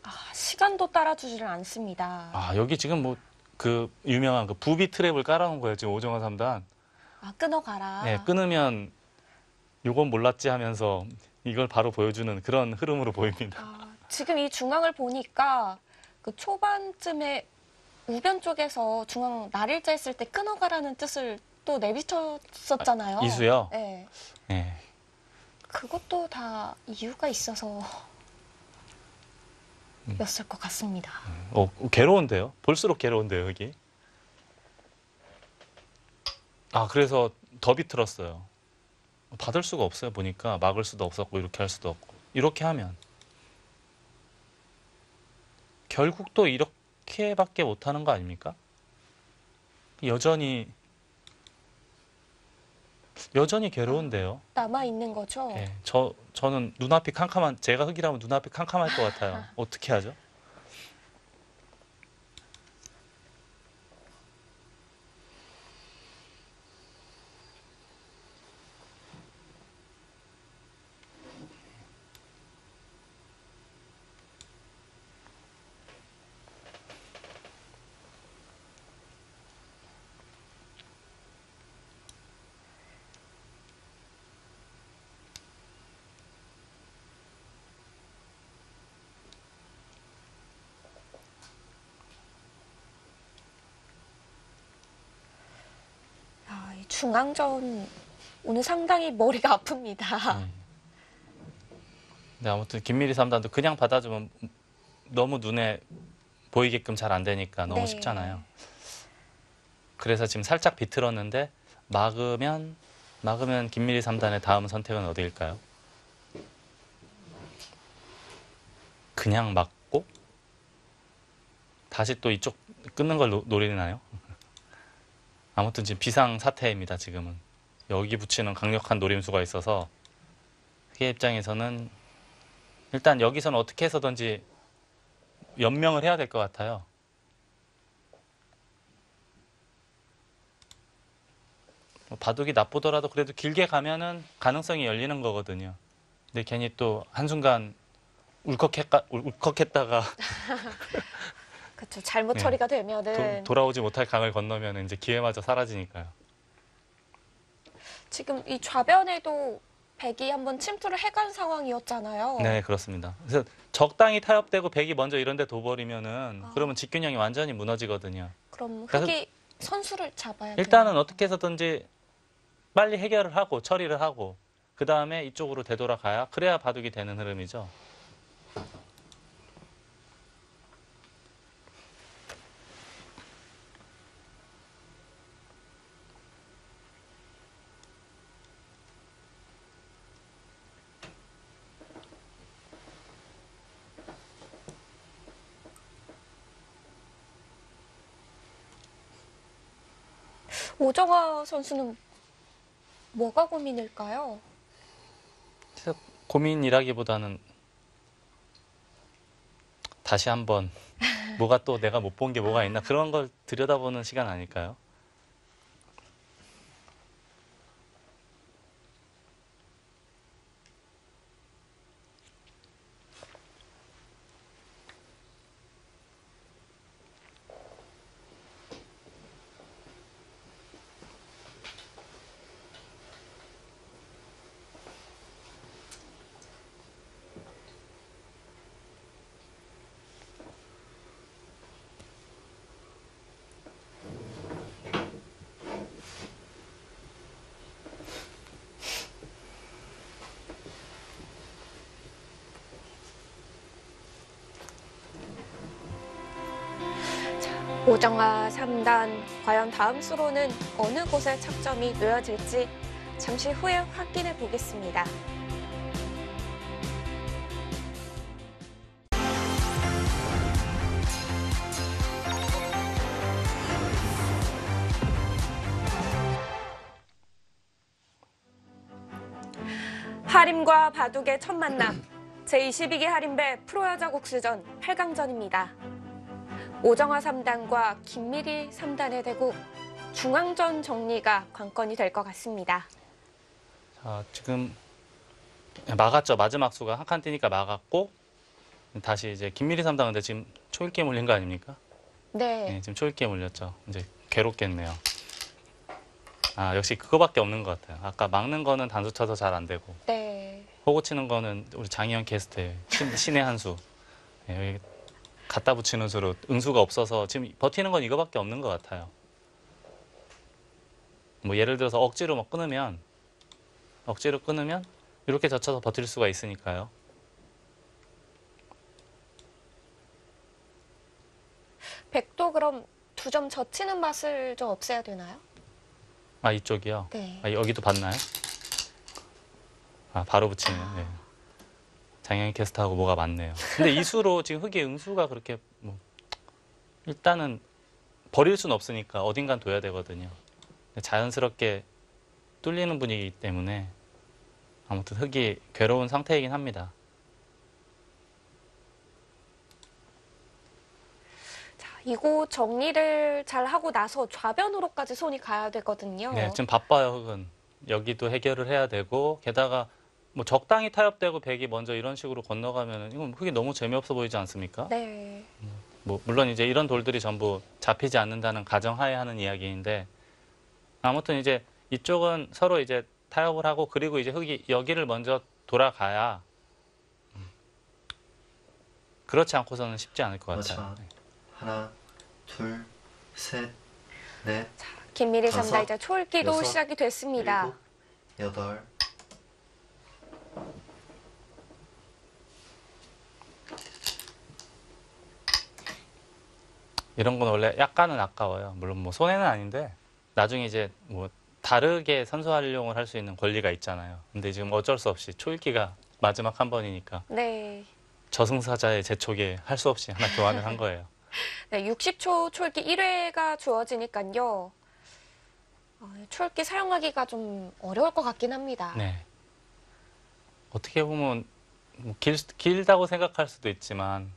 아, 시간도 따라주지를 않습니다. 아, 여기 지금 뭐 그 유명한 그 부비 트랩을 깔아놓은 거예요. 지금 오정화 3단. 아, 끊어가라. 네, 끊으면 요건 몰랐지 하면서 이걸 바로 보여주는 그런 흐름으로 보입니다. 아, 지금 이 중앙을 보니까 그 초반쯤에 우변 쪽에서 중앙 날일자 했을 때 끊어가라는 뜻을 또 내비쳤었잖아요. 이수요? 네. 네. 그것도 다 이유가 있어서 였을 것 같습니다. 괴로운데요? 볼수록 괴로운데요, 여기. 아, 그래서 더 비틀었어요. 받을 수가 없어요, 보니까. 막을 수도 없었고, 이렇게 할 수도 없고. 이렇게 하면. 결국 또 이렇게밖에 못하는 거 아닙니까? 여전히 괴로운데요. 남아있는 거죠? 예, 저는 눈앞이 제가 흙이라면 눈앞이 캄캄할 것 같아요. 어떻게 하죠? 아, 이 중앙전 오늘 상당히 머리가 아픕니다. 네, 아무튼 김미리 3단도 그냥 받아주면 너무 눈에 보이게끔 잘 안 되니까 너무 네. 쉽잖아요. 그래서 지금 살짝 비틀었는데 막으면 김미리 3단의 다음 선택은 어디일까요? 그냥 막고 다시 또 이쪽 끊는 걸 노리나요? 아무튼 지금 비상 사태입니다. 지금은 여기 붙이는 강력한 노림수가 있어서 흑의 입장에서는 일단 여기서는 어떻게 해서든지 연명을 해야 될 것 같아요. 뭐 바둑이 나쁘더라도 그래도 길게 가면은 가능성이 열리는 거거든요. 근데 괜히 또 한순간 울컥했다가 그렇죠. 잘못 네. 처리가 되면은 돌아오지 못할 강을 건너면 이제 기회마저 사라지니까요. 지금 이 좌변에도 백이 한번 침투를 해간 상황이었잖아요. 네, 그렇습니다. 그래서 적당히 타협되고 백이 먼저 이런 데 둬버리면은 아. 그러면 직균형이 완전히 무너지거든요. 그럼 그래서 흑이 선수를 잡아야 돼요. 일단은 어떻게 해서든지 빨리 해결을 하고 처리를 하고 그 다음에 이쪽으로 되돌아가야 그래야 바둑이 되는 흐름이죠. 오정화 선수는 뭐가 고민일까요? 그래서 고민이라기보다는 다시 한번 뭐가 또 내가 못 본 게 뭐가 있나 그런 걸 들여다보는 시간 아닐까요? 오정화 3단 과연 다음 수로는 어느 곳에 착점이 놓여질지 잠시 후에 확인해 보겠습니다. 하림과 바둑의 첫 만남 제22기 하림배 프로여자 국수전 8강전입니다. 오정화 3단과 김미리 3단의 대국 중앙전 정리가 관건이 될 것 같습니다. 자, 지금 막았죠. 마지막 수가 한 칸 뛰니까 막았고 다시 이제 김미리 3단 근데 지금 초읽기에 몰린 거 아닙니까? 네. 네, 지금 초읽기에 몰렸죠. 이제 괴롭겠네요. 아, 역시 그거밖에 없는 것 같아요. 아까 막는 거는 단수 쳐서 잘 안 되고 네. 호구 치는 거는 우리 장희영 게스트의 신의 한 수. 네, 여기 갖다 붙이는 수로 응수가 없어서 지금 버티는 건 이거밖에 없는 것 같아요. 뭐 예를 들어서 억지로 끊으면 이렇게 젖혀서 버틸 수가 있으니까요. 백도 그럼 2점 젖히는 맛을 좀 없애야 되나요? 아, 이쪽이요? 네. 아, 여기도 봤나요? 아, 바로 붙이네요. 네. 장영희 캐스트하고 뭐가 맞네요. 근데 이 수로 지금 흑의 응수가 그렇게 뭐 일단은 버릴 수는 없으니까 어딘간 둬야 되거든요. 자연스럽게 뚫리는 분위기이기 때문에 아무튼 흑이 괴로운 상태이긴 합니다. 자, 이곳 정리를 잘 하고 나서 좌변으로까지 손이 가야 되거든요. 네, 지금 바빠요, 흑은. 여기도 해결을 해야 되고 게다가 뭐 적당히 타협되고 백이 먼저 이런 식으로 건너가면은 이건 흑이 너무 재미없어 보이지 않습니까? 네. 뭐 물론 이제 이런 돌들이 전부 잡히지 않는다는 가정하에 하는 이야기인데 아무튼 이제 이쪽은 서로 이제 타협을 하고 그리고 이제 흑이 여기를 먼저 돌아가야 그렇지 않고서는 쉽지 않을 것 같아요. 마지막 하나, 둘, 셋, 넷, 김미리 다섯, 3단 이제 초읽기도 여섯, 시작이 됐습니다. 일곱, 여덟. 이런 건 원래 약간은 아까워요. 물론 뭐 손해는 아닌데 나중에 이제 뭐 다르게 선수 활용을 할 수 있는 권리가 있잖아요. 근데 지금 어쩔 수 없이 초읽기가 마지막 한 번이니까 네. 저승사자의 재촉에 할 수 없이 하나 교환을 한 거예요. 네, 60초 초읽기 1회가 주어지니까요. 초읽기 사용하기가 좀 어려울 것 같긴 합니다. 네. 어떻게 보면 뭐 길다고 생각할 수도 있지만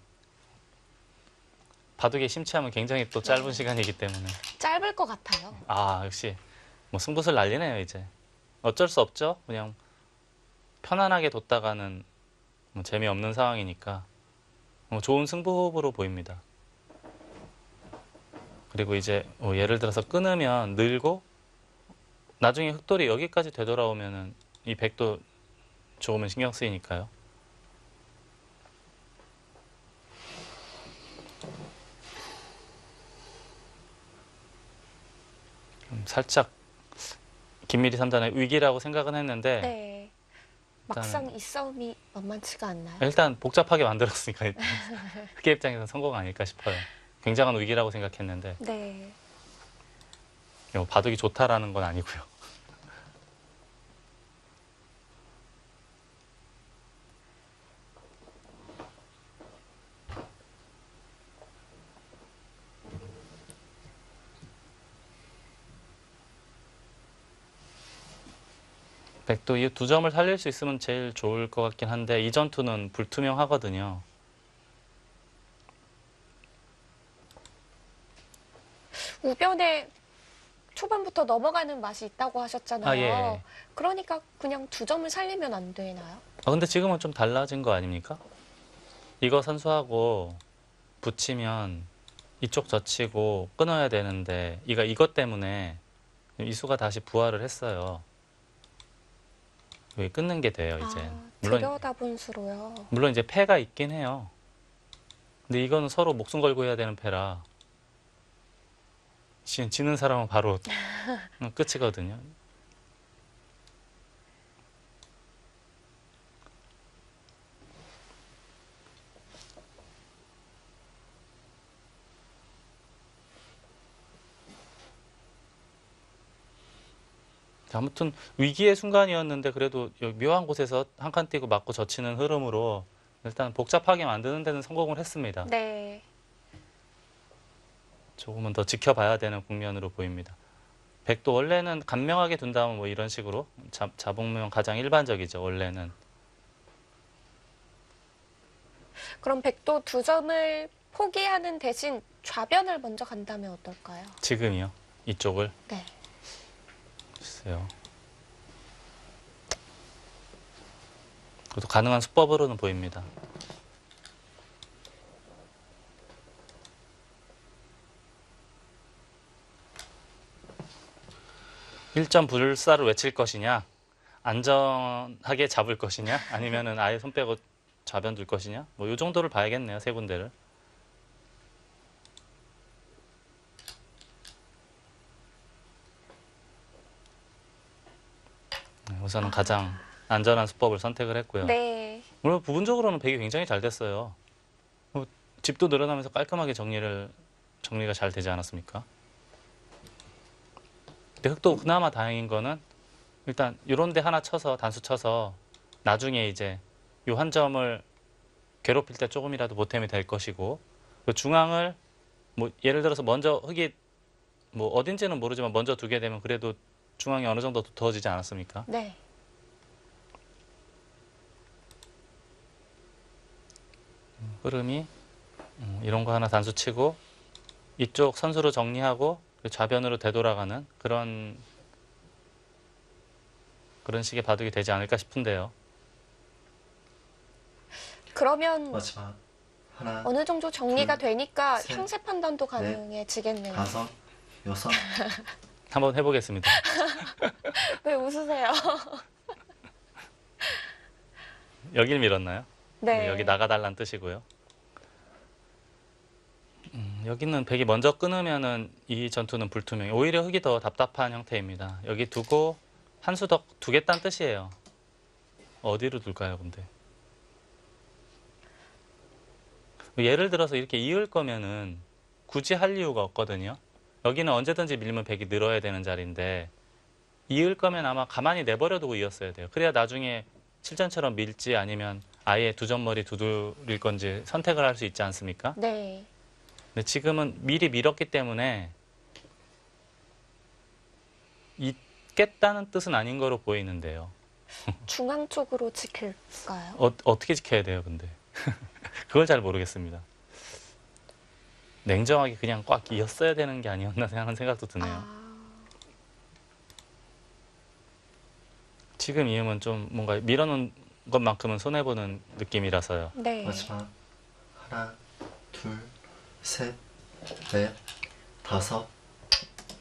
바둑에 심취하면 굉장히 또 짧은 시간이기 때문에 짧을 것 같아요. 아 역시 뭐 승부를 날리네요 이제. 어쩔 수 없죠. 그냥 편안하게 뒀다가는 뭐 재미없는 상황이니까 뭐 좋은 승부로 보입니다. 그리고 이제 뭐 예를 들어서 끊으면 늘고 나중에 흑돌이 여기까지 되돌아오면은 이 백도 조금은 신경 쓰이니까요. 살짝 김미리 3단의 위기라고 생각은 했는데 네. 막상 이 싸움이 만만치가 않나요? 일단 복잡하게 만들었으니까 일단 흑계 입장에서 성공 아닐까 싶어요. 굉장한 위기라고 생각했는데 네. 바둑이 좋다라는 건 아니고요. 백도 이 두 점을 살릴 수 있으면 제일 좋을 것 같긴 한데 이 전투는 불투명하거든요. 우변에 초반부터 넘어가는 맛이 있다고 하셨잖아요. 아, 예. 그러니까 그냥 두 점을 살리면 안 되나요? 근데 지금은 좀 달라진 거 아닙니까? 이거 선수하고 붙이면 이쪽 젖히고 끊어야 되는데 이것 때문에 이수가 다시 부활을 했어요. 왜 끊는 게 돼요 이제. 들여다본 수로요. 물론 이제 패가 있긴 해요. 근데 이거는 서로 목숨 걸고 해야 되는 패라 지는 사람은 바로 끝이거든요. 아무튼 위기의 순간이었는데 그래도 여기 묘한 곳에서 한 칸 띄고 맞고 젖히는 흐름으로 일단 복잡하게 만드는 데는 성공을 했습니다. 네. 조금은 더 지켜봐야 되는 국면으로 보입니다. 백도 원래는 간명하게 둔다면 뭐 이런 식으로 자복면 가장 일반적이죠. 원래는. 그럼 백도 두 점을 포기하는 대신 좌변을 먼저 간다면 어떨까요? 지금이요. 이쪽을. 네. 글쎄요. 그것도 가능한 수법으로는 보입니다. 1점 불사를 외칠 것이냐, 안전하게 잡을 것이냐, 아니면은 아예 손 빼고 좌변 둘 것이냐, 뭐 이 정도를 봐야겠네요, 세 군데를. 우선은 가장 안전한 수법을 선택을 했고요. 네. 물론 부분적으로는 백이 굉장히 잘 됐어요. 집도 늘어나면서 깔끔하게 정리가 잘 되지 않았습니까? 근데 흑도 그나마 다행인 거는 일단 이런 데 하나 쳐서 단수 쳐서 나중에 이제 요 한 점을 괴롭힐 때 조금이라도 보탬이 될 것이고 그 중앙을 뭐 예를 들어서 먼저 흑이 뭐 어딘지는 모르지만 먼저 두게 되면 그래도 중앙이 어느 정도 두터워지지 않았습니까? 네. 흐름이 이런 거 하나 단수 치고 이쪽 선수로 정리하고 좌변으로 되돌아가는 그런 식의 바둑이 되지 않을까 싶은데요. 그러면 마지막 하나, 어느 정도 정리가 되니까 셋, 형세 판단도 가능해지겠네요. 다섯, 여섯. 한번 해보겠습니다. 왜 웃으세요? 여길 밀었나요? 네. 여기 나가달라는 뜻이고요. 여기는 백이 먼저 끊으면은 이 전투는 불투명해. 오히려 흑이 더 답답한 형태입니다. 여기 두고 한 수 더 두겠다는 뜻이에요. 어디로 둘까요, 근데? 예를 들어서 이렇게 이을 거면은 굳이 할 이유가 없거든요. 여기는 언제든지 밀면 백이 늘어야 되는 자리인데 이을 거면 아마 가만히 내버려 두고 이었어야 돼요. 그래야 나중에 실전처럼 밀지 아니면 아예 두 점머리 두드릴 건지 선택을 할 수 있지 않습니까? 네. 근데 지금은 미리 밀었기 때문에 있겠다는 뜻은 아닌 거로 보이는데요. 중앙 쪽으로 지킬까요? 어떻게 지켜야 돼요, 근데? 그걸 잘 모르겠습니다. 냉정하게 그냥 꽉 이었어야 되는 게 아니었나 하는 생각도 드네요. 아, 지금 이음은 좀 뭔가 밀어놓은 것만큼은 손해보는 느낌이라서요. 네. 마지막 하나, 둘, 셋, 넷, 다섯.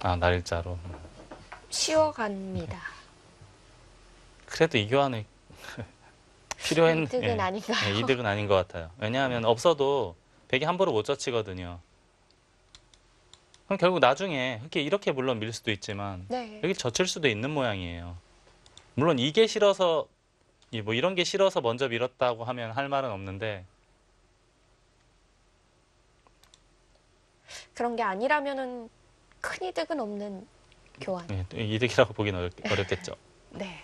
아, 날일자로. 쉬어갑니다. 그래도 이 교환이 필요했는 이득은 아닌가요? 이득은 아닌 것 같아요. 왜냐하면 없어도 백이 함부로 못 젖히거든요. 그럼 결국 나중에 이렇게 물론 밀 수도 있지만 네. 여기 젖힐 수도 있는 모양이에요. 물론 이게 싫어서 뭐 이런 게 싫어서 먼저 밀었다고 하면 할 말은 없는데 그런 게 아니라면은 큰 이득은 없는 교환. 예, 이득이라고 보긴 어렵겠죠. 네.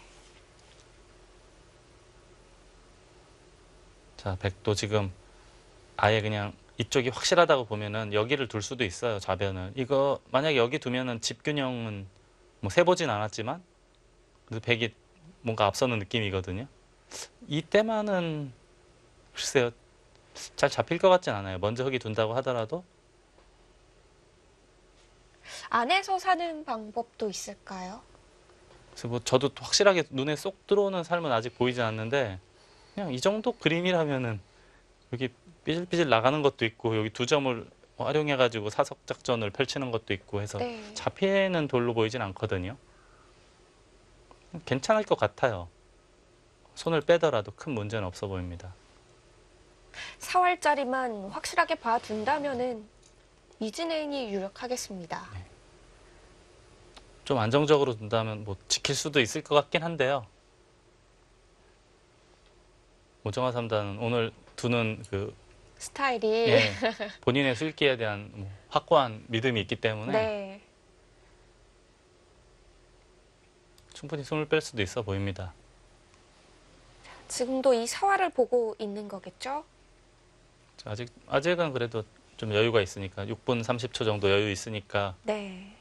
자, 백도 지금 아예 그냥 이쪽이 확실하다고 보면은 여기를 둘 수도 있어요. 좌변을. 이거 만약에 여기 두면은 집균형은 뭐 세보진 않았지만 그래도 백이 뭔가 앞서는 느낌이거든요. 이때만은 글쎄요. 잘 잡힐 것 같진 않아요. 먼저 흙이 둔다고 하더라도 안에서 사는 방법도 있을까요? 그래서 뭐 저도 확실하게 눈에 쏙 들어오는 삶은 아직 보이지 않는데 그냥 이 정도 그림이라면은 여기 삐질삐질 나가는 것도 있고 여기 두 점을 활용해가지고 사석 작전을 펼치는 것도 있고 해서 네. 잡히는 돌로 보이진 않거든요. 괜찮을 것 같아요. 손을 빼더라도 큰 문제는 없어 보입니다. 4월짜리만 확실하게 봐둔다면은 이진행이 유력하겠습니다. 좀 안정적으로 둔다면 뭐 지킬 수도 있을 것 같긴 한데요. 오정화 3단은 오늘 두는 그 스타일이 예, 본인의 술기에 대한 뭐 확고한 믿음이 있기 때문에 네. 충분히 손을 뺄 수도 있어 보입니다. 지금도 이 사활을 보고 있는 거겠죠? 아직은 그래도 좀 여유가 있으니까 6분 30초 정도 여유 있으니까 네.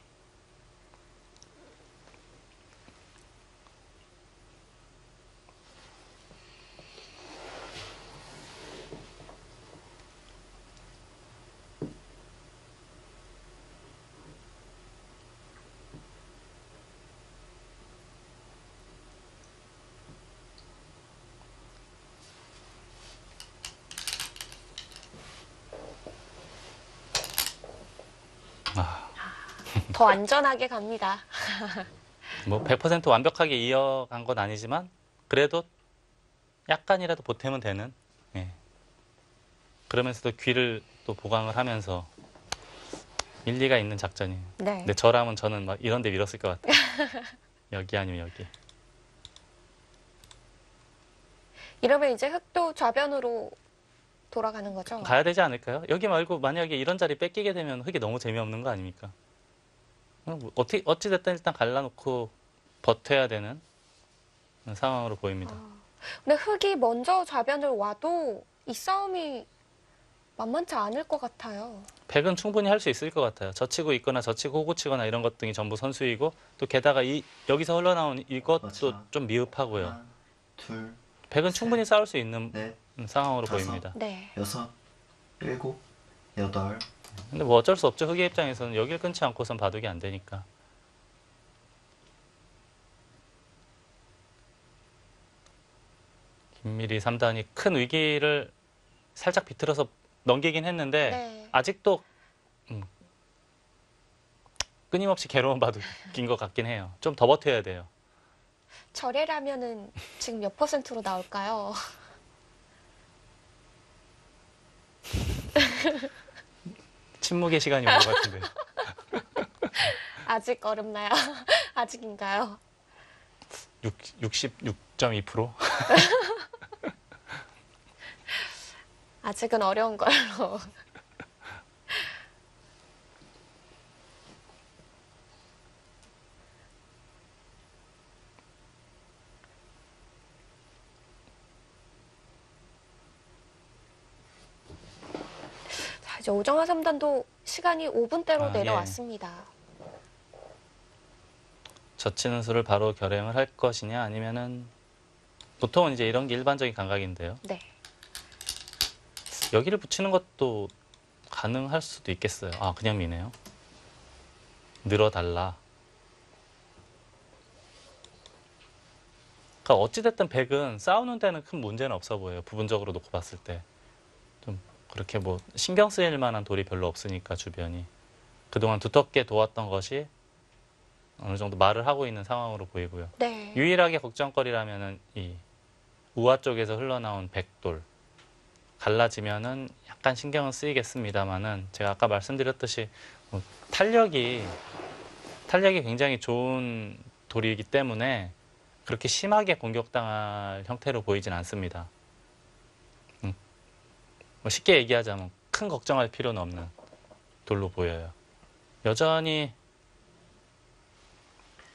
더 안전하게 갑니다. 뭐 100% 완벽하게 이어간 건 아니지만 그래도 약간이라도 보탬은 되는 예. 그러면서도 귀를 또 보강을 하면서 일리가 있는 작전이에요. 네. 근데 저라면 저는 막 이런 데 밀었을 것 같아요. 여기 아니면 여기. 이러면 이제 흑도 좌변으로 돌아가는 거죠? 가야 되지 않을까요? 여기 말고 만약에 이런 자리 뺏기게 되면 흙이 너무 재미없는 거 아닙니까? 뭐 어찌됐든 일단 갈라놓고 버텨야 되는 상황으로 보입니다. 근데 흑이 먼저 좌변을 와도 이 싸움이 만만치 않을 것 같아요. 백은 충분히 할 수 있을 것 같아요. 젖히고 있거나 젖히고 호구 치거나 이런 것 등이 전부 선수이고 또 게다가 여기서 흘러나온 이것도 맞아. 좀 미흡하고요. 하나, 둘, 백은 셋, 충분히 싸울 수 있는 넷, 상황으로 다섯. 보입니다. 네. 여섯, 일곱, 여덟. 근데 뭐 어쩔 수 없죠. 흑의 입장에서는 여길 끊지 않고선 바둑이 안 되니까. 김미리 3단이 큰 위기를 살짝 비틀어서 넘기긴 했는데 네. 아직도 끊임없이 괴로운 바둑인 것 같긴 해요. 좀 더 버텨야 돼요. 절애라면은 지금 몇 %로 나올까요? 침묵의 시간이 온 것 같은데. 아직 어렵나요? 아직인가요? 66.2%? 아직은 어려운 걸로. 자, 이제 오정화 3단도 시간이 5분대로 아, 내려왔습니다. 젖히는 수를 바로 결행을 할 것이냐 아니면은 보통은 이제 이런 게 일반적인 감각인데요. 네. 여기를 붙이는 것도 가능할 수도 있겠어요. 아, 그냥 미네요. 늘어달라. 그러니까 어찌됐든 백은 싸우는 데는 큰 문제는 없어 보여요. 부분적으로 놓고 봤을 때. 좀 그렇게 뭐 신경 쓰일 만한 돌이 별로 없으니까 주변이. 그동안 두텁게 도왔던 것이 어느 정도 말을 하고 있는 상황으로 보이고요. 네. 유일하게 걱정거리라면은 이 우화 쪽에서 흘러나온 백돌. 갈라지면은 약간 신경은 쓰이겠습니다만은 제가 아까 말씀드렸듯이 뭐 탄력이 굉장히 좋은 돌이기 때문에 그렇게 심하게 공격당할 형태로 보이진 않습니다. 뭐 쉽게 얘기하자면 큰 걱정할 필요는 없는 돌로 보여요. 여전히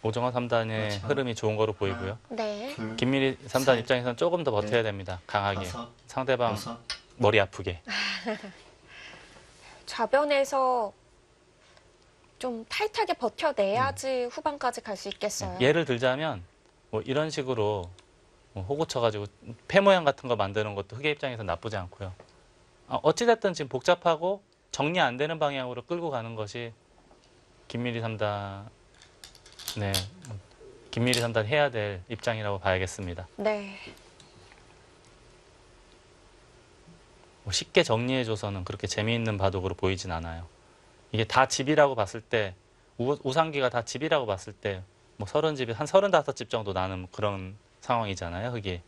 오정화 3단의 마지막. 흐름이 좋은 거로 보이고요. 네. 둘, 김미리 3단 셋, 입장에서는 조금 더 버텨야 넷, 됩니다. 강하게. 다섯, 상대방 여섯, 머리 아프게. 좌변에서 좀 타이트하게 버텨내야지 후반까지 갈 수 있겠어요. 예를 들자면 뭐 이런 식으로 뭐 호구 쳐가지고 폐 모양 같은 거 만드는 것도 흑의 입장에서 나쁘지 않고요. 어찌됐든 지금 복잡하고 정리 안 되는 방향으로 끌고 가는 것이 김미리 3단 김미리 3단 해야 될 입장이라고 봐야겠습니다. 네. 뭐 쉽게 정리해줘서는 그렇게 재미있는 바둑으로 보이진 않아요. 이게 다 집이라고 봤을 때 우상기가 다 집이라고 봤을 때 뭐 30집이 한 35집 정도 나는 그런 상황이잖아요. 흑이.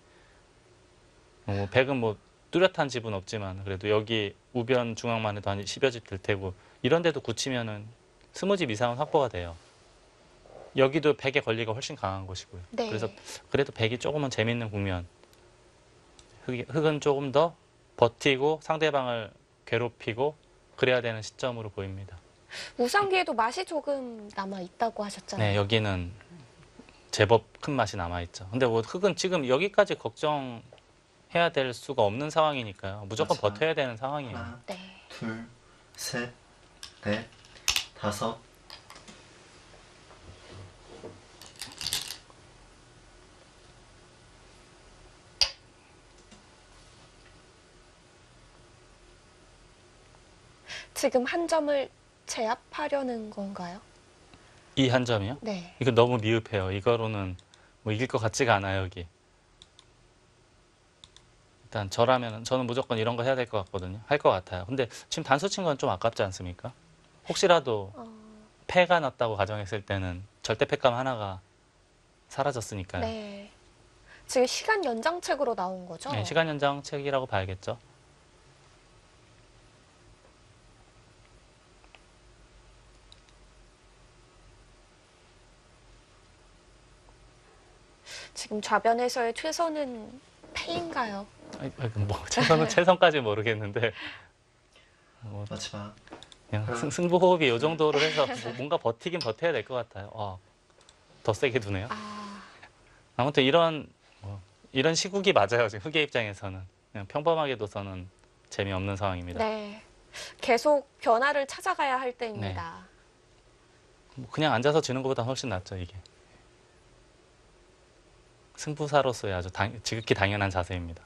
뭐 백은 뭐 뚜렷한 집은 없지만 그래도 여기 우변 중앙만 해도 한 10여 집 될 테고 이런 데도 굳히면은 20집 이상은 확보가 돼요. 여기도 백의 권리가 훨씬 강한 것이고요. 네. 그래서 그래도 백이 조금은 재밌는 국면. 흑은 조금 더 버티고 상대방을 괴롭히고 그래야 되는 시점으로 보입니다. 우상기에도 맛이 조금 남아 있다고 하셨잖아요. 네, 여기는 제법 큰 맛이 남아있죠. 근데 뭐 흑은 지금 여기까지 걱정해야 될 수가 없는 상황이니까요. 무조건 맞아. 버텨야 되는 상황이에요. 하나, 네. 둘, 셋, 넷, 다섯. 지금 한 점을 제압하려는 건가요? 이 한 점이요? 네. 이거 너무 미흡해요. 이거로는 뭐 이길 것 같지가 않아요, 여기. 일단 저는 무조건 이런 거 해야 될 것 같거든요. 할 것 같아요. 근데 지금 단수 친 건 좀 아깝지 않습니까? 혹시라도 패가 났다고 가정했을 때는 절대 패감 하나가 사라졌으니까요. 네. 지금 시간 연장책으로 나온 거죠? 네, 시간 연장책이라고 봐야겠죠. 지금 좌변에서의 최선은 패인가요? 뭐 최선까지 모르겠는데 뭐 마지막. 그냥 승부 호흡이 이 정도로 해서 뭔가 버티긴 버텨야 될 것 같아요. 더 세게 두네요. 아무튼 이런 시국이 맞아요. 지금 흑의 입장에서는 그냥 평범하게 둬서는 재미없는 상황입니다. 네. 계속 변화를 찾아가야 할 때입니다. 뭐 그냥 앉아서 지는 것보다 훨씬 낫죠, 이게. 승부사로서의 아주 지극히 당연한 자세입니다.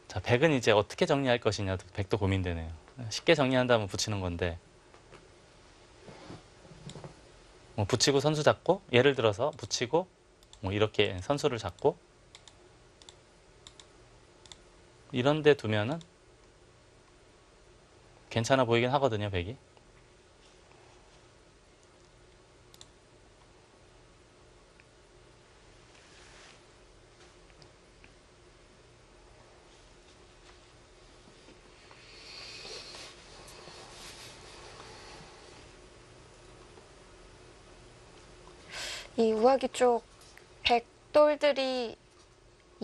자, 백은 이제 어떻게 정리할 것이냐도 백도 고민되네요. 쉽게 정리한다면 붙이는 건데 뭐 붙이고 선수 잡고 예를 들어서 붙이고 뭐 이렇게 선수를 잡고 이런 데 두면은 괜찮아 보이긴 하거든요, 백이. 이 우아기 쪽 백돌들이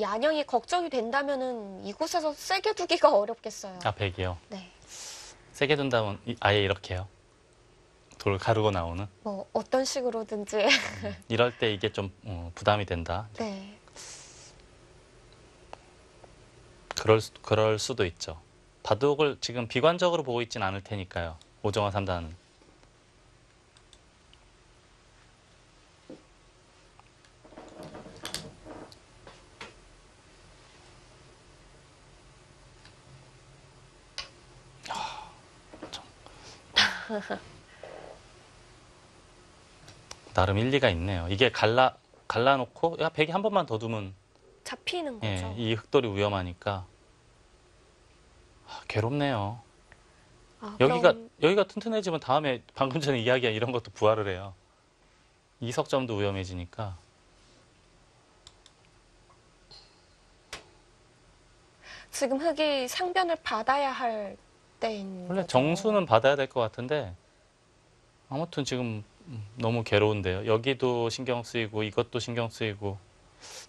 양형이 걱정이 된다면은 이곳에서 세게 두기가 어렵겠어요. 백이요. 네. 세게 둔다면 아예 이렇게요. 돌 가르고 나오는. 뭐 어떤 식으로든지. 이럴 때 이게 좀 부담이 된다. 네. 그럴 수도 있죠. 바둑을 지금 비관적으로 보고 있진 않을 테니까요. 오정화 3단은. 나름 일리가 있네요. 이게 갈라놓고 백이 한 번만 더 두면 잡히는 거죠. 예, 이 흑돌이 위험하니까. 괴롭네요. 아, 여기가 그럼 여기가 튼튼해지면 다음에 방금 전에 이야기한 이런 것도 부활을 해요. 이석점도 위험해지니까. 지금 흙이 상변을 받아야 할 때인 원래 거죠. 정수는 받아야 될 것 같은데 아무튼 지금 너무 괴로운데요. 여기도 신경 쓰이고 이것도 신경 쓰이고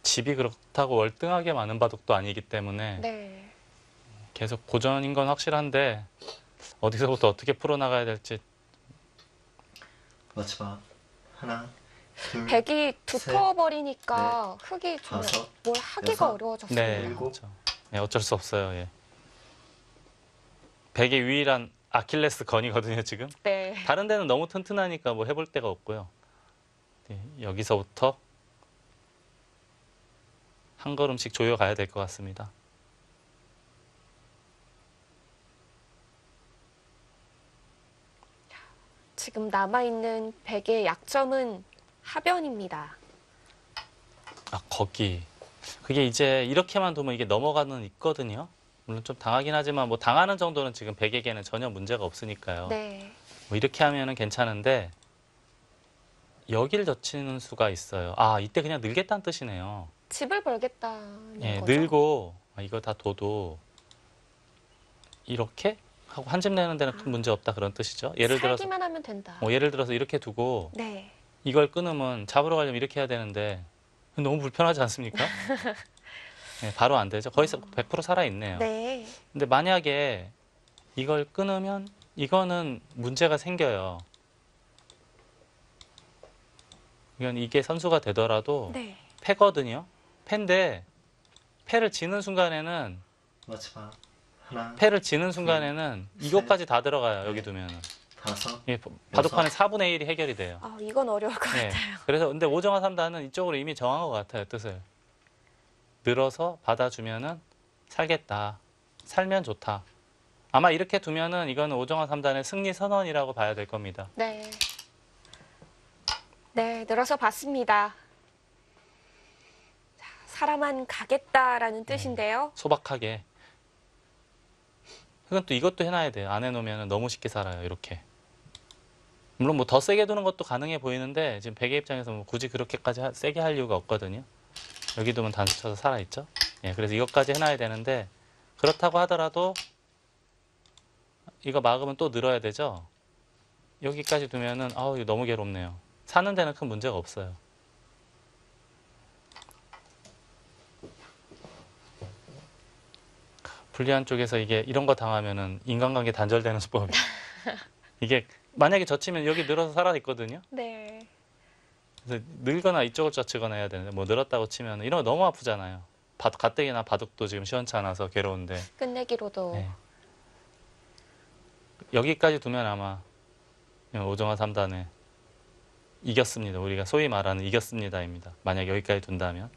집이 그렇다고 월등하게 많은 바둑도 아니기 때문에 네. 계속 고전인 건 확실한데 어디서부터 어떻게 풀어나가야 될지. 마지막 하나, 둘, 백이 두터워버리니까 흙이 좀 다섯, 뭘 하기가 여섯, 어려워졌어요. 네, 일곱. 그렇죠. 네, 어쩔 수 없어요. 예. 백의 유일한 아킬레스 건이거든요, 지금. 네. 다른 데는 너무 튼튼하니까 뭐 해볼 데가 없고요. 네, 여기서부터 한 걸음씩 조여가야 될 것 같습니다. 지금 남아있는 백의 약점은 하변입니다. 아, 거기. 그게 이제 이렇게만 두면 이게 넘어가는 있거든요. 물론 좀 당하긴 하지만 뭐 당하는 정도는 지금 백에게는 전혀 문제가 없으니까요. 네. 뭐 이렇게 하면은 괜찮은데 여길 젖히는 수가 있어요. 아, 이때 그냥 늘겠다는 뜻이네요. 집을 벌겠다는 예, 거죠. 늘고 이거 다 둬도 이렇게 하고 한 집 내는 데는 큰 문제 없다 그런 뜻이죠. 예를 들어서 살기만 하면 된다. 예를 들어서 이렇게 두고 네. 이걸 끊으면 잡으러 가려면 이렇게 해야 되는데 너무 불편하지 않습니까? 예, 바로 안 되죠. 거의 100% 살아 있네요. 네. 근데 만약에 이걸 끊으면 이거는 문제가 생겨요. 이건 이게 선수가 되더라도 네. 패거든요. 패인데 패를 지는 순간에는 마지막 하나, 이것까지 다 들어가요. 여기 두면은. 다섯, 예, 바둑판의 4분의 1이 해결이 돼요. 아, 이건 어려울 것 예. 같아요. 그래서 근데 오정화 3단은 이쪽으로 이미 정한 것 같아요. 뜻을. 늘어서 받아주면은 살겠다. 살면 좋다. 아마 이렇게 두면은 이거는 오정화 3단의 승리 선언이라고 봐야 될 겁니다. 네. 네, 늘어서 봤습니다. 자, 사람만 가겠다라는 뜻인데요. 소박하게. 그건 또 이것도 해놔야 돼요. 안 해놓으면 너무 쉽게 살아요. 이렇게. 물론 뭐 더 세게 두는 것도 가능해 보이는데 지금 백의 입장에서 뭐 굳이 그렇게까지 세게 할 이유가 없거든요. 여기 두면 단수 쳐서 살아있죠. 예, 그래서 이것까지 해놔야 되는데 그렇다고 하더라도 이거 막으면 또 늘어야 되죠. 여기까지 두면은 아우 이거 너무 괴롭네요. 사는 데는 큰 문제가 없어요. 불리한 쪽에서 이게 이런 거 당하면은 인간관계 단절되는 수법이. 이게 만약에 젖히면 여기 늘어서 살아 있거든요. 네. 그래서 늘거나 이쪽을 젖히거나 해야 되는데 뭐 늘었다고 치면 이런 거 너무 아프잖아요. 가뜩이나 바둑도 지금 시원치 않아서 괴로운데. 끝내기로도. 네. 여기까지 두면 아마 오정화 3단에 이겼습니다. 우리가 소위 말하는 이겼습니다입니다. 만약 여기까지 둔다면.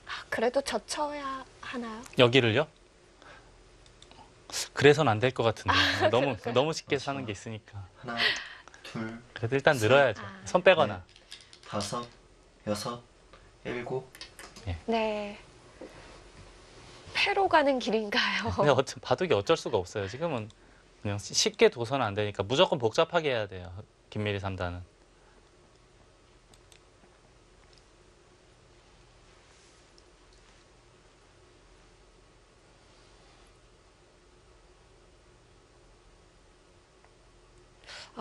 아, 그래도 젖혀야 하나요? 여기를요? 그래서는 안 될 것 같은데. 너무 쉽게 사는 게 있으니까. 하나, 둘, 그래도 일단 늘어야죠. 손 빼거나. 다섯, 여섯, 일곱. 네. 패로 가는 길인가요? 근데 바둑이 어쩔 수가 없어요. 지금은 그냥 쉽게 둬서는 안 되니까 무조건 복잡하게 해야 돼요. 김미리 3단은.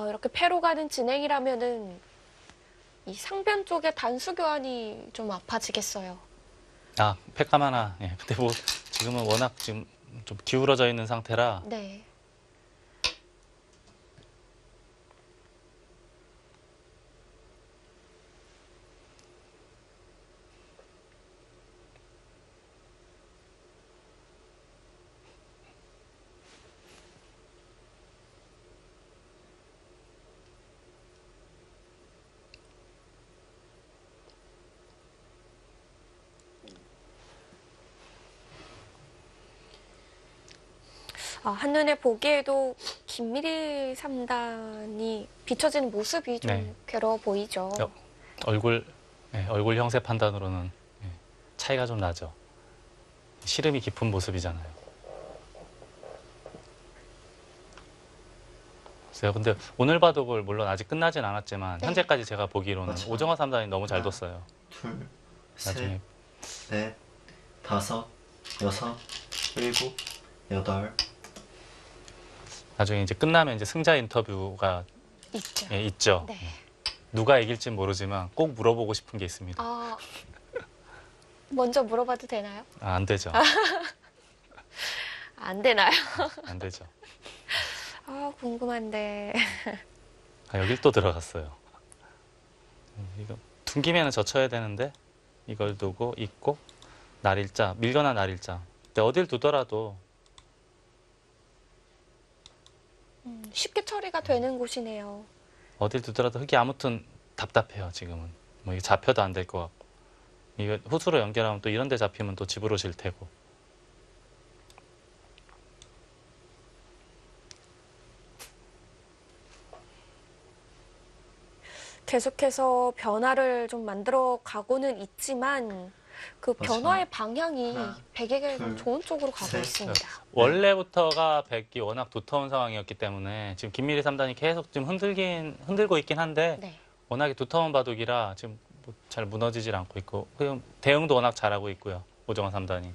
이렇게 패로 가는 진행이라면은 이 상변 쪽에 단수 교환이 좀 아파지겠어요. 아, 팩감 하나. 예. 근데 뭐 지금은 워낙 지금 좀 기울어져 있는 상태라 네. 한눈에 보기에도 김미리 3단이 비춰지는 모습이 좀 네. 괴로워 보이죠. 얼굴 형세 판단으로는 차이가 좀 나죠. 시름이 깊은 모습이잖아요. 글쎄요, 근데 오늘 바둑을 물론 아직 끝나진 않았지만 네. 현재까지 제가 보기로는 맞죠. 오정화 3단이 너무 잘 하나, 뒀어요. 둘, 나중에 셋, 넷, 다섯, 여섯, 일곱, 여덟. 나중에 이제 끝나면 이제 승자 인터뷰가 있죠. 있죠. 네. 누가 이길진 모르지만 꼭 물어보고 싶은 게 있습니다. 먼저 물어봐도 되나요? 안 되죠. 안 되나요? 안 되죠. 궁금한데. 여길 또 들어갔어요. 이거 둥기면은 젖혀야 되는데 이걸 두고 있고 날일자, 밀거나 날일자. 근데 어딜 두더라도 쉽게 처리가 되는 곳이네요. 어딜 두더라도 흙이 아무튼 답답해요. 지금은 뭐 이게 잡혀도 안 될 것 같고 이거 후수로 연결하면 또 이런 데 잡히면 또 집으로 질 테고. 계속해서 변화를 좀 만들어 가고는 있지만 그 맞아요. 변화의 방향이 하나, 백에게 둘, 좋은 쪽으로 가고 셋. 있습니다. 원래부터가 백이 워낙 두터운 상황이었기 때문에 지금 김미리 3단이 계속 좀 흔들고 있긴 한데 네. 워낙에 두터운 바둑이라 지금 뭐잘 무너지질 않고 있고 그리고 대응도 워낙 잘하고 있고요. 오정화 3단이.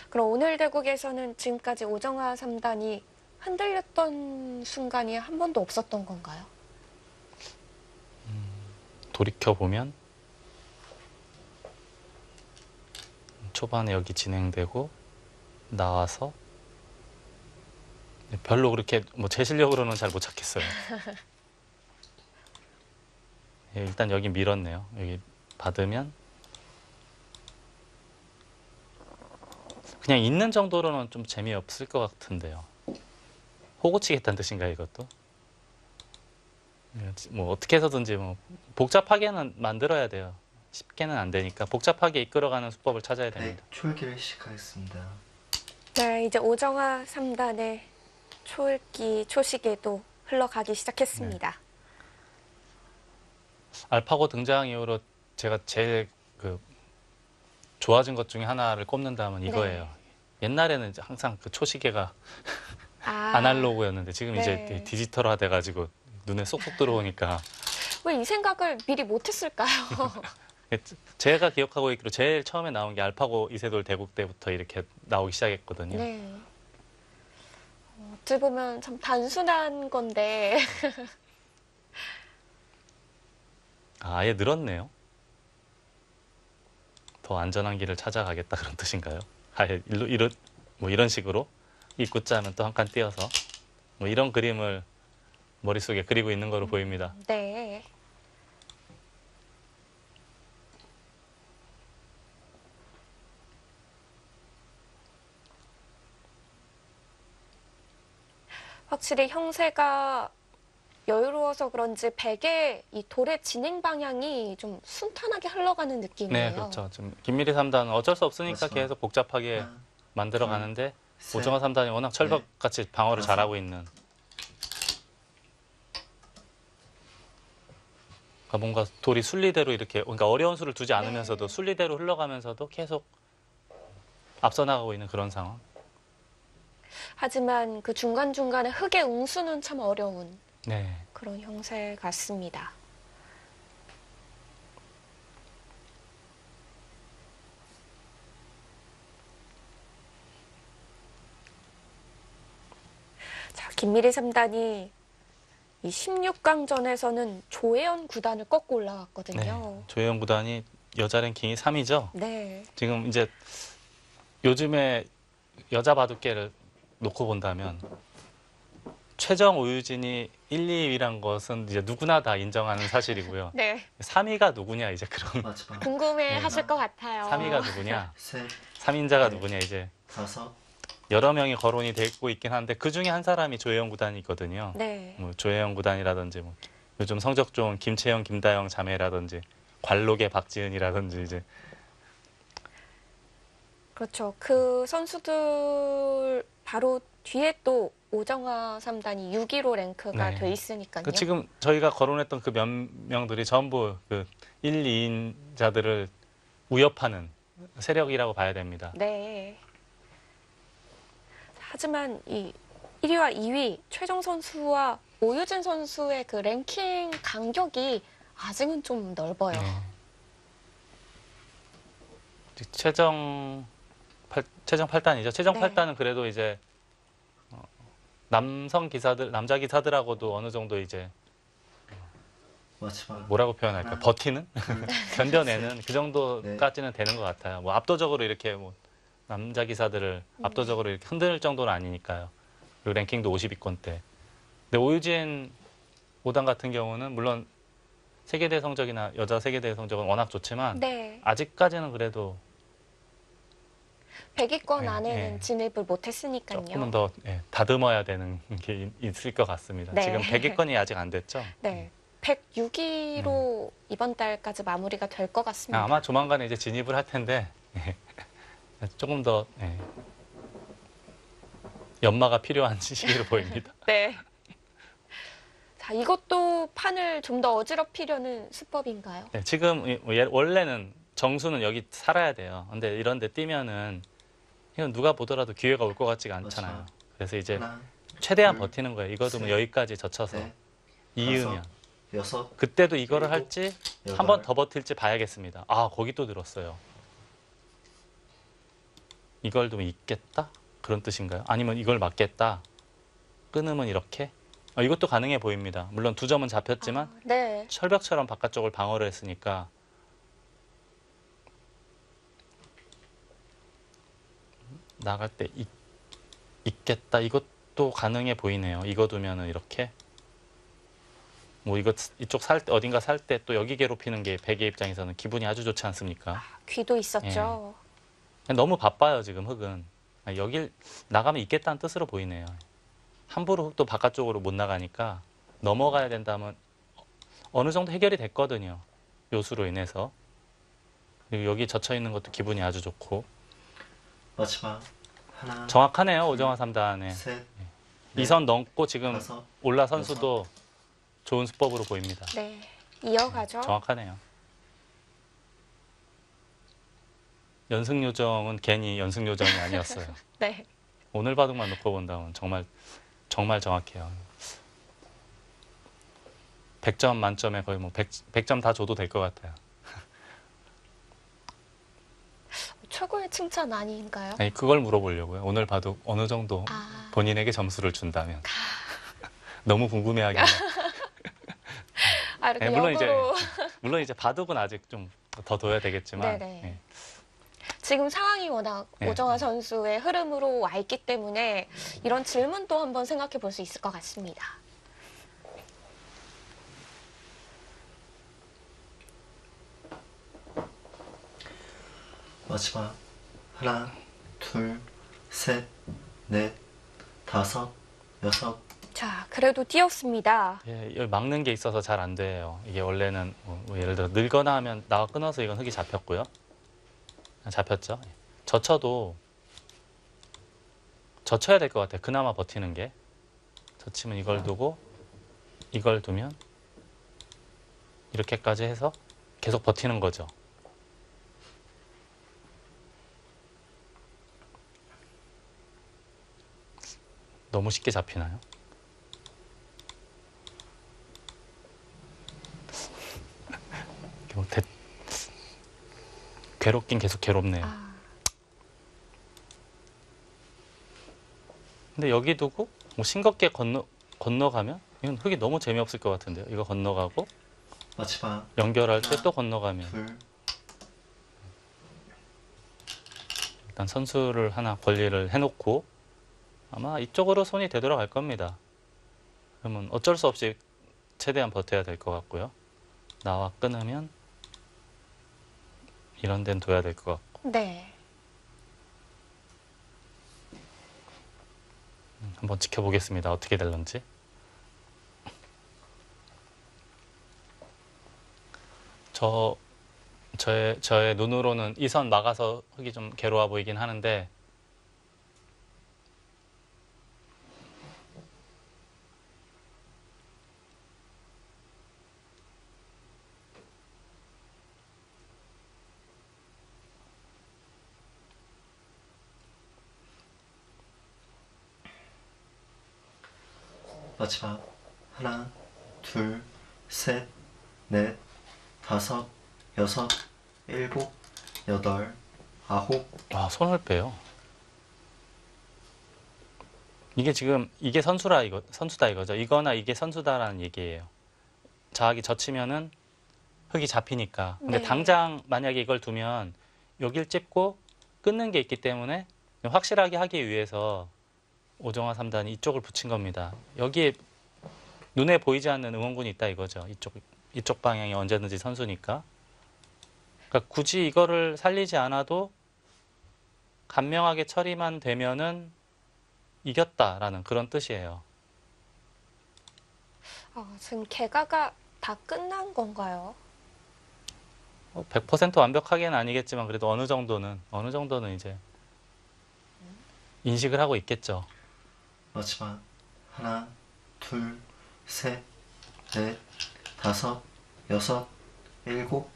그럼 오늘 대국에서는 지금까지 오정화 3단이 흔들렸던 순간이 한 번도 없었던 건가요? 돌이켜보면 초반에 여기 진행되고 나와서 별로 그렇게 뭐 제 실력으로는 잘 못 찾겠어요. 일단 여기 밀었네요. 여기 받으면 그냥 있는 정도로는 좀 재미없을 것 같은데요. 호구 치겠다는 뜻인가요, 이것도? 뭐 어떻게 해서든지 뭐 복잡하게는 만들어야 돼요. 쉽게는 안 되니까 복잡하게 이끌어가는 수법을 찾아야 됩니다. 초읽기를 시작하겠습니다. 네, 이제 오정화 3단의 초읽기, 초시계도 흘러가기 시작했습니다. 알파고 등장 이후로 제가 제일 좋아진 것 중에 하나를 꼽는다면 이거예요. 옛날에는 이제 항상 그 초시계가 아날로그였는데 지금 네. 이제 디지털화 돼가지고 눈에 쏙쏙 들어오니까 왜 이 생각을 미리 못했을까요? 제가 기억하고 있기로 제일 처음에 나온 게 알파고 이세돌 대국 때부터 이렇게 나오기 시작했거든요. 네. 어찌 보면 참 단순한 건데 아예 늘었네요. 더 안전한 길을 찾아가겠다 그런 뜻인가요? 아예 이런 식으로 입구자는 또 한 칸 띄어서 뭐 이런 그림을 머릿속에 그리고 있는 거로 보입니다. 네. 확실히 형세가 여유로워서 그런지 백의 이 돌의 진행 방향이 좀 순탄하게 흘러가는 느낌이에요. 네, 그렇죠. 지금 김미리 3단은 어쩔 수 없으니까 맞습니다. 계속 복잡하게 하나, 만들어 가는데 셋, 오정화 3단이 워낙 철벽같이 방어를 다섯. 잘하고 있는 그러니까 뭔가 돌이 순리대로 이렇게 그러니까 어려운 수를 두지 않으면서도 네. 순리대로 흘러가면서도 계속 앞서 나가고 있는 그런 상황. 하지만 그 중간중간에 흙의 웅수는 참 어려운 네. 그런 형세 같습니다. 자, 김미리 3단이 이 16강전에서는 조혜연 구단을 꺾고 올라왔거든요. 네. 조혜영 구단이 여자 랭킹이 3위죠. 네. 지금 이제 요즘에 여자 바둑계를 놓고 본다면 최정 오유진이 1, 2위란 것은 이제 누구나 다 인정하는 사실이고요. 네. 3위가 누구냐 이제 그런 마지막 궁금해 네. 하실 것 같아요. 3위가 누구냐, 셋, 3인자가 네. 누구냐 이제 다섯, 여러 명이 거론이 되고 있긴 한데 그 중에 한 사람이 조혜영 구단이거든요. 네. 뭐 조혜영 구단이라든지 뭐 요즘 성적 좋은 김채영, 김다영 자매라든지 관록의 박지은이라든지 이제 그렇죠. 그 선수들 바로 뒤에 또 오정화 3단이 6위로 랭크가 네. 돼 있으니까요. 그 지금 저희가 거론했던 그 몇 명들이 전부 그 1, 2인자들을 위협하는 세력이라고 봐야 됩니다. 네. 하지만 이 1위와 2위 최종 선수와 오유진 선수의 그 랭킹 간격이 아직은 좀 넓어요. 네. 최정 8단이죠. 최정 네. 8단은 그래도 이제 남자 기사들하고도 어느 정도 이제 마지막 뭐라고 표현할까? 하나, 버티는? 둘, 견뎌내는 그 정도까지는 되는 것 같아요. 뭐 압도적으로 이렇게 뭐 남자 기사들을 압도적으로 이렇게 흔들 정도는 아니니까요. 그리고 랭킹도 50위권대. 근데 오유진 5단 같은 경우는 물론 세계대회 성적이나 여자 세계대회 성적은 워낙 좋지만 네. 아직까지는 그래도 100위권 네, 안에는 네. 진입을 못했으니까요. 조금은 더 다듬어야 되는 게 있을 것 같습니다. 네. 지금 100위권이 아직 안 됐죠? 네. 106위로 이번 달까지 마무리가 될 것 같습니다. 아마 조만간에 이제 진입을 할 텐데 조금 더 연마가 필요한 시기로 보입니다. 네. 자, 이것도 판을 좀 더 어지럽히려는 수법인가요? 네, 지금 원래는 정수는 여기 살아야 돼요. 근데 이런 데 뛰면은 이건 누가 보더라도 기회가 올 것 같지가 않잖아요. 맞아요. 그래서 이제 하나, 최대한 둘, 버티는 거예요. 이거도 뭐 셋, 여기까지 젖혀서 넷, 이으면 여섯, 그때도 이거를 일곱, 할지 여덟. 한 번 더 버틸지 봐야겠습니다. 아, 거기 또 들었어요. 이걸 두면 있겠다? 그런 뜻인가요? 아니면 이걸 맞겠다? 끊으면 이렇게? 이것도 가능해 보입니다. 물론 2점은 잡혔지만 아, 네. 철벽처럼 바깥쪽을 방어를 했으니까 나갈 때 있겠다. 이것도 가능해 보이네요. 이거 두면은 이렇게 뭐 이쪽 살 때 어딘가 살 때 또 여기 괴롭히는 게 백의 입장에서는 기분이 아주 좋지 않습니까? 귀도 있었죠. 너무 바빠요 지금 흙은. 여길 나가면 있겠다는 뜻으로 보이네요. 함부로 흙도 바깥쪽으로 못 나가니까 넘어가야 된다면 어느 정도 해결이 됐거든요. 요수로 인해서. 그리고 여기 젖혀 있는 것도 기분이 아주 좋고 마지막 하나, 정확하네요. 오정화 3단에 셋, 이 선 넘고 지금 다섯, 올라 선수도 좋은 수법으로 보입니다. 네. 이어가죠. 정확하네요. 연승 요정은 괜히 연승 요정이 아니었어요. 네. 오늘 바둑만 놓고 본다면 정말 정확해요. 100점 만점에 거의 뭐 100점 다 줘도 될 것 같아요. 최고의 칭찬 아닌가요? 아니, 그걸 물어보려고요. 오늘 바둑 어느 정도 아, 본인에게 점수를 준다면 너무 궁금해하긴. 이렇게 네, 물론 역으로 이제 바둑은 아직 좀 더 둬야 되겠지만 네네. 네. 지금 상황이 워낙 네. 오정화 선수의 흐름으로 와 있기 때문에 이런 질문도 한번 생각해 볼 수 있을 것 같습니다. 마지막 하나, 둘, 셋, 넷, 다섯, 여섯. 자, 그래도 뛰었습니다. 예, 여기 막는 게 있어서 잘 안 돼요. 이게 원래는 뭐 예를 들어 늘거나 하면 나와 끊어서 이건 흙이 잡혔고요. 잡혔죠. 젖혀도 젖혀야 될 것 같아요. 그나마 버티는 게. 젖히면 이걸 두고 이걸 두면 이렇게까지 해서 계속 버티는 거죠. 너무 쉽게 잡히나요? 뭐 괴롭긴 계속 괴롭네요. 아, 근데 여기 두고 뭐 싱겁게 건너가면 이건 흙이 너무 재미없을 것 같은데요. 이거 건너가고 마지막 연결할 때 하나, 또 건너가면 둘, 일단 선수를 하나 관리를 해놓고 아마 이쪽으로 손이 되돌아갈 겁니다. 그러면 어쩔 수 없이 최대한 버텨야 될 것 같고요. 나와 끊으면 이런 데는 둬야 될 것 같고 네. 한번 지켜보겠습니다. 어떻게 될런지. 저의 눈으로는 이 선 막아서 흙이 좀 괴로워 보이긴 하는데 마지막 하나, 둘, 셋, 넷, 다섯, 여섯, 일곱, 여덟, 아홉. 와, 손을 빼요. 이게 지금 이게 선수다 이거죠. 이거나 이게 선수다라는 얘기예요. 자악이 젖히면은 흙이 잡히니까. 근데 네. 당장 만약에 이걸 두면 여길 찝고 끊는 게 있기 때문에 확실하게 하기 위해서 오정화 3단이 이쪽을 붙인 겁니다. 여기에 눈에 보이지 않는 응원군이 있다 이거죠. 이쪽 방향이 언제든지 선수니까. 그러니까 굳이 이거를 살리지 않아도 간명하게 처리만 되면은 이겼다라는 그런 뜻이에요. 지금 개가가 다 끝난 건가요? 100% 완벽하게는 아니겠지만 그래도 어느 정도는 이제 인식을 하고 있겠죠. 마지막 하나, 둘, 셋, 넷, 다섯, 여섯, 일곱,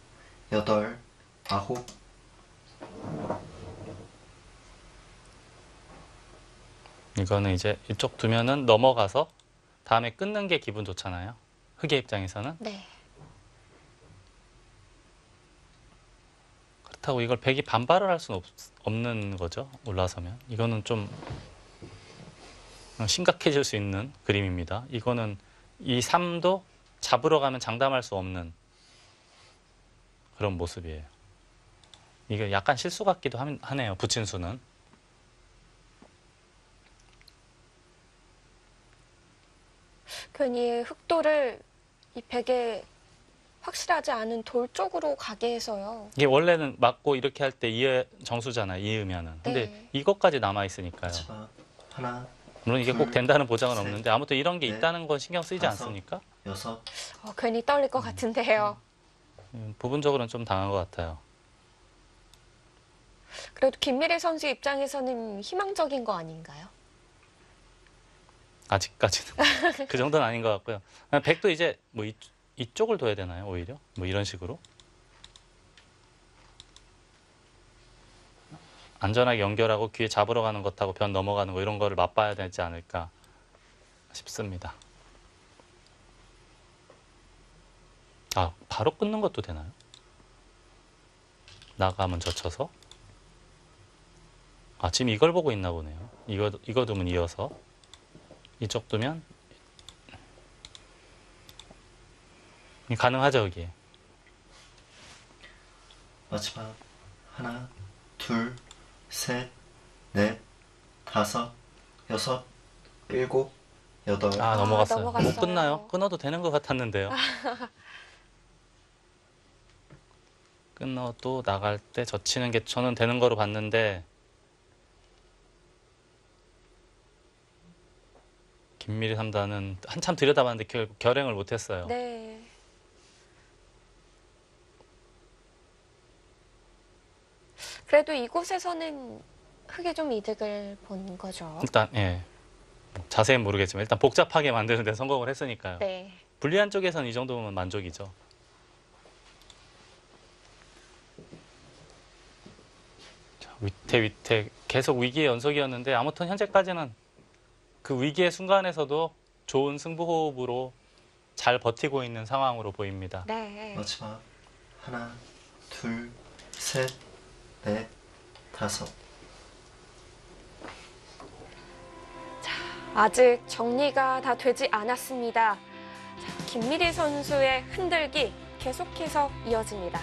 여덟, 아홉. 이거는 이제 이쪽 두면은 넘어가서 다음에 끊는 게 기분 좋잖아요. 흑의 입장에서는. 네. 그렇다고 이걸 백이 반발을 할 수는 없는 거죠. 올라서면. 이거는 좀 심각해질 수 있는 그림입니다. 이거는 이 3도 잡으러 가면 장담할 수 없는 그런 모습이에요. 이게 약간 실수 같기도 하네요. 붙인 수는. 괜히 흑도를 이 벽에 확실하지 않은 돌 쪽으로 가게 해서요. 이게 원래는 맞고 이렇게 할 때 정수잖아요. 이으면은. 근데 네. 이것까지 남아 있으니까요. 마지막 하나, 물론 이게 꼭 된다는 보장은 없는데 아무튼 이런 게 넷, 있다는 건 신경 쓰이지 다섯. 않습니까? 여섯. 괜히 떨릴 것 같은데요. 부분적으로는 좀 당한 것 같아요. 그래도 김미래 선수 입장에서는 희망적인 거 아닌가요? 아직까지는 그 정도는 아닌 것 같고요. 백도 이제 뭐 이쪽을 둬야 되나요? 오히려 뭐 이런 식으로 안전하게 연결하고 귀에 잡으러 가는 것하고 변 넘어가는 거 이런 거를 맛봐야 되지 않을까 싶습니다. 바로 끊는 것도 되나요? 나가면 젖혀서 지금 이걸 보고 있나 보네요. 이거 두면 이어서 이쪽 두면 가능하죠 여기에. 마지막 하나, 둘, 셋, 넷, 다섯, 여섯, 일곱, 여덟. 넘어갔어요. 넘어갔어요. 못 끊나요? 끊어도 되는 것 같았는데요. 끊어도 나갈 때 젖히는 게 저는 되는 거로 봤는데 김미리 3단은 한참 들여다봤는데 결국 결행을 못했어요. 네. 그래도 이곳에서는 흑이 좀 이득을 본 거죠. 일단 자세히 모르겠지만 일단 복잡하게 만드는 데 성공을 했으니까요. 네. 불리한 쪽에서는 이 정도면 만족이죠. 자, 위태 계속 위기의 연속이었는데 아무튼 현재까지는 그 위기의 순간에서도 좋은 승부 호흡으로 잘 버티고 있는 상황으로 보입니다. 네. 마지막 하나, 둘, 셋, 넷, 다섯. 아직 정리가 다 되지 않았습니다. 자, 김미리 선수의 흔들기 계속해서 이어집니다.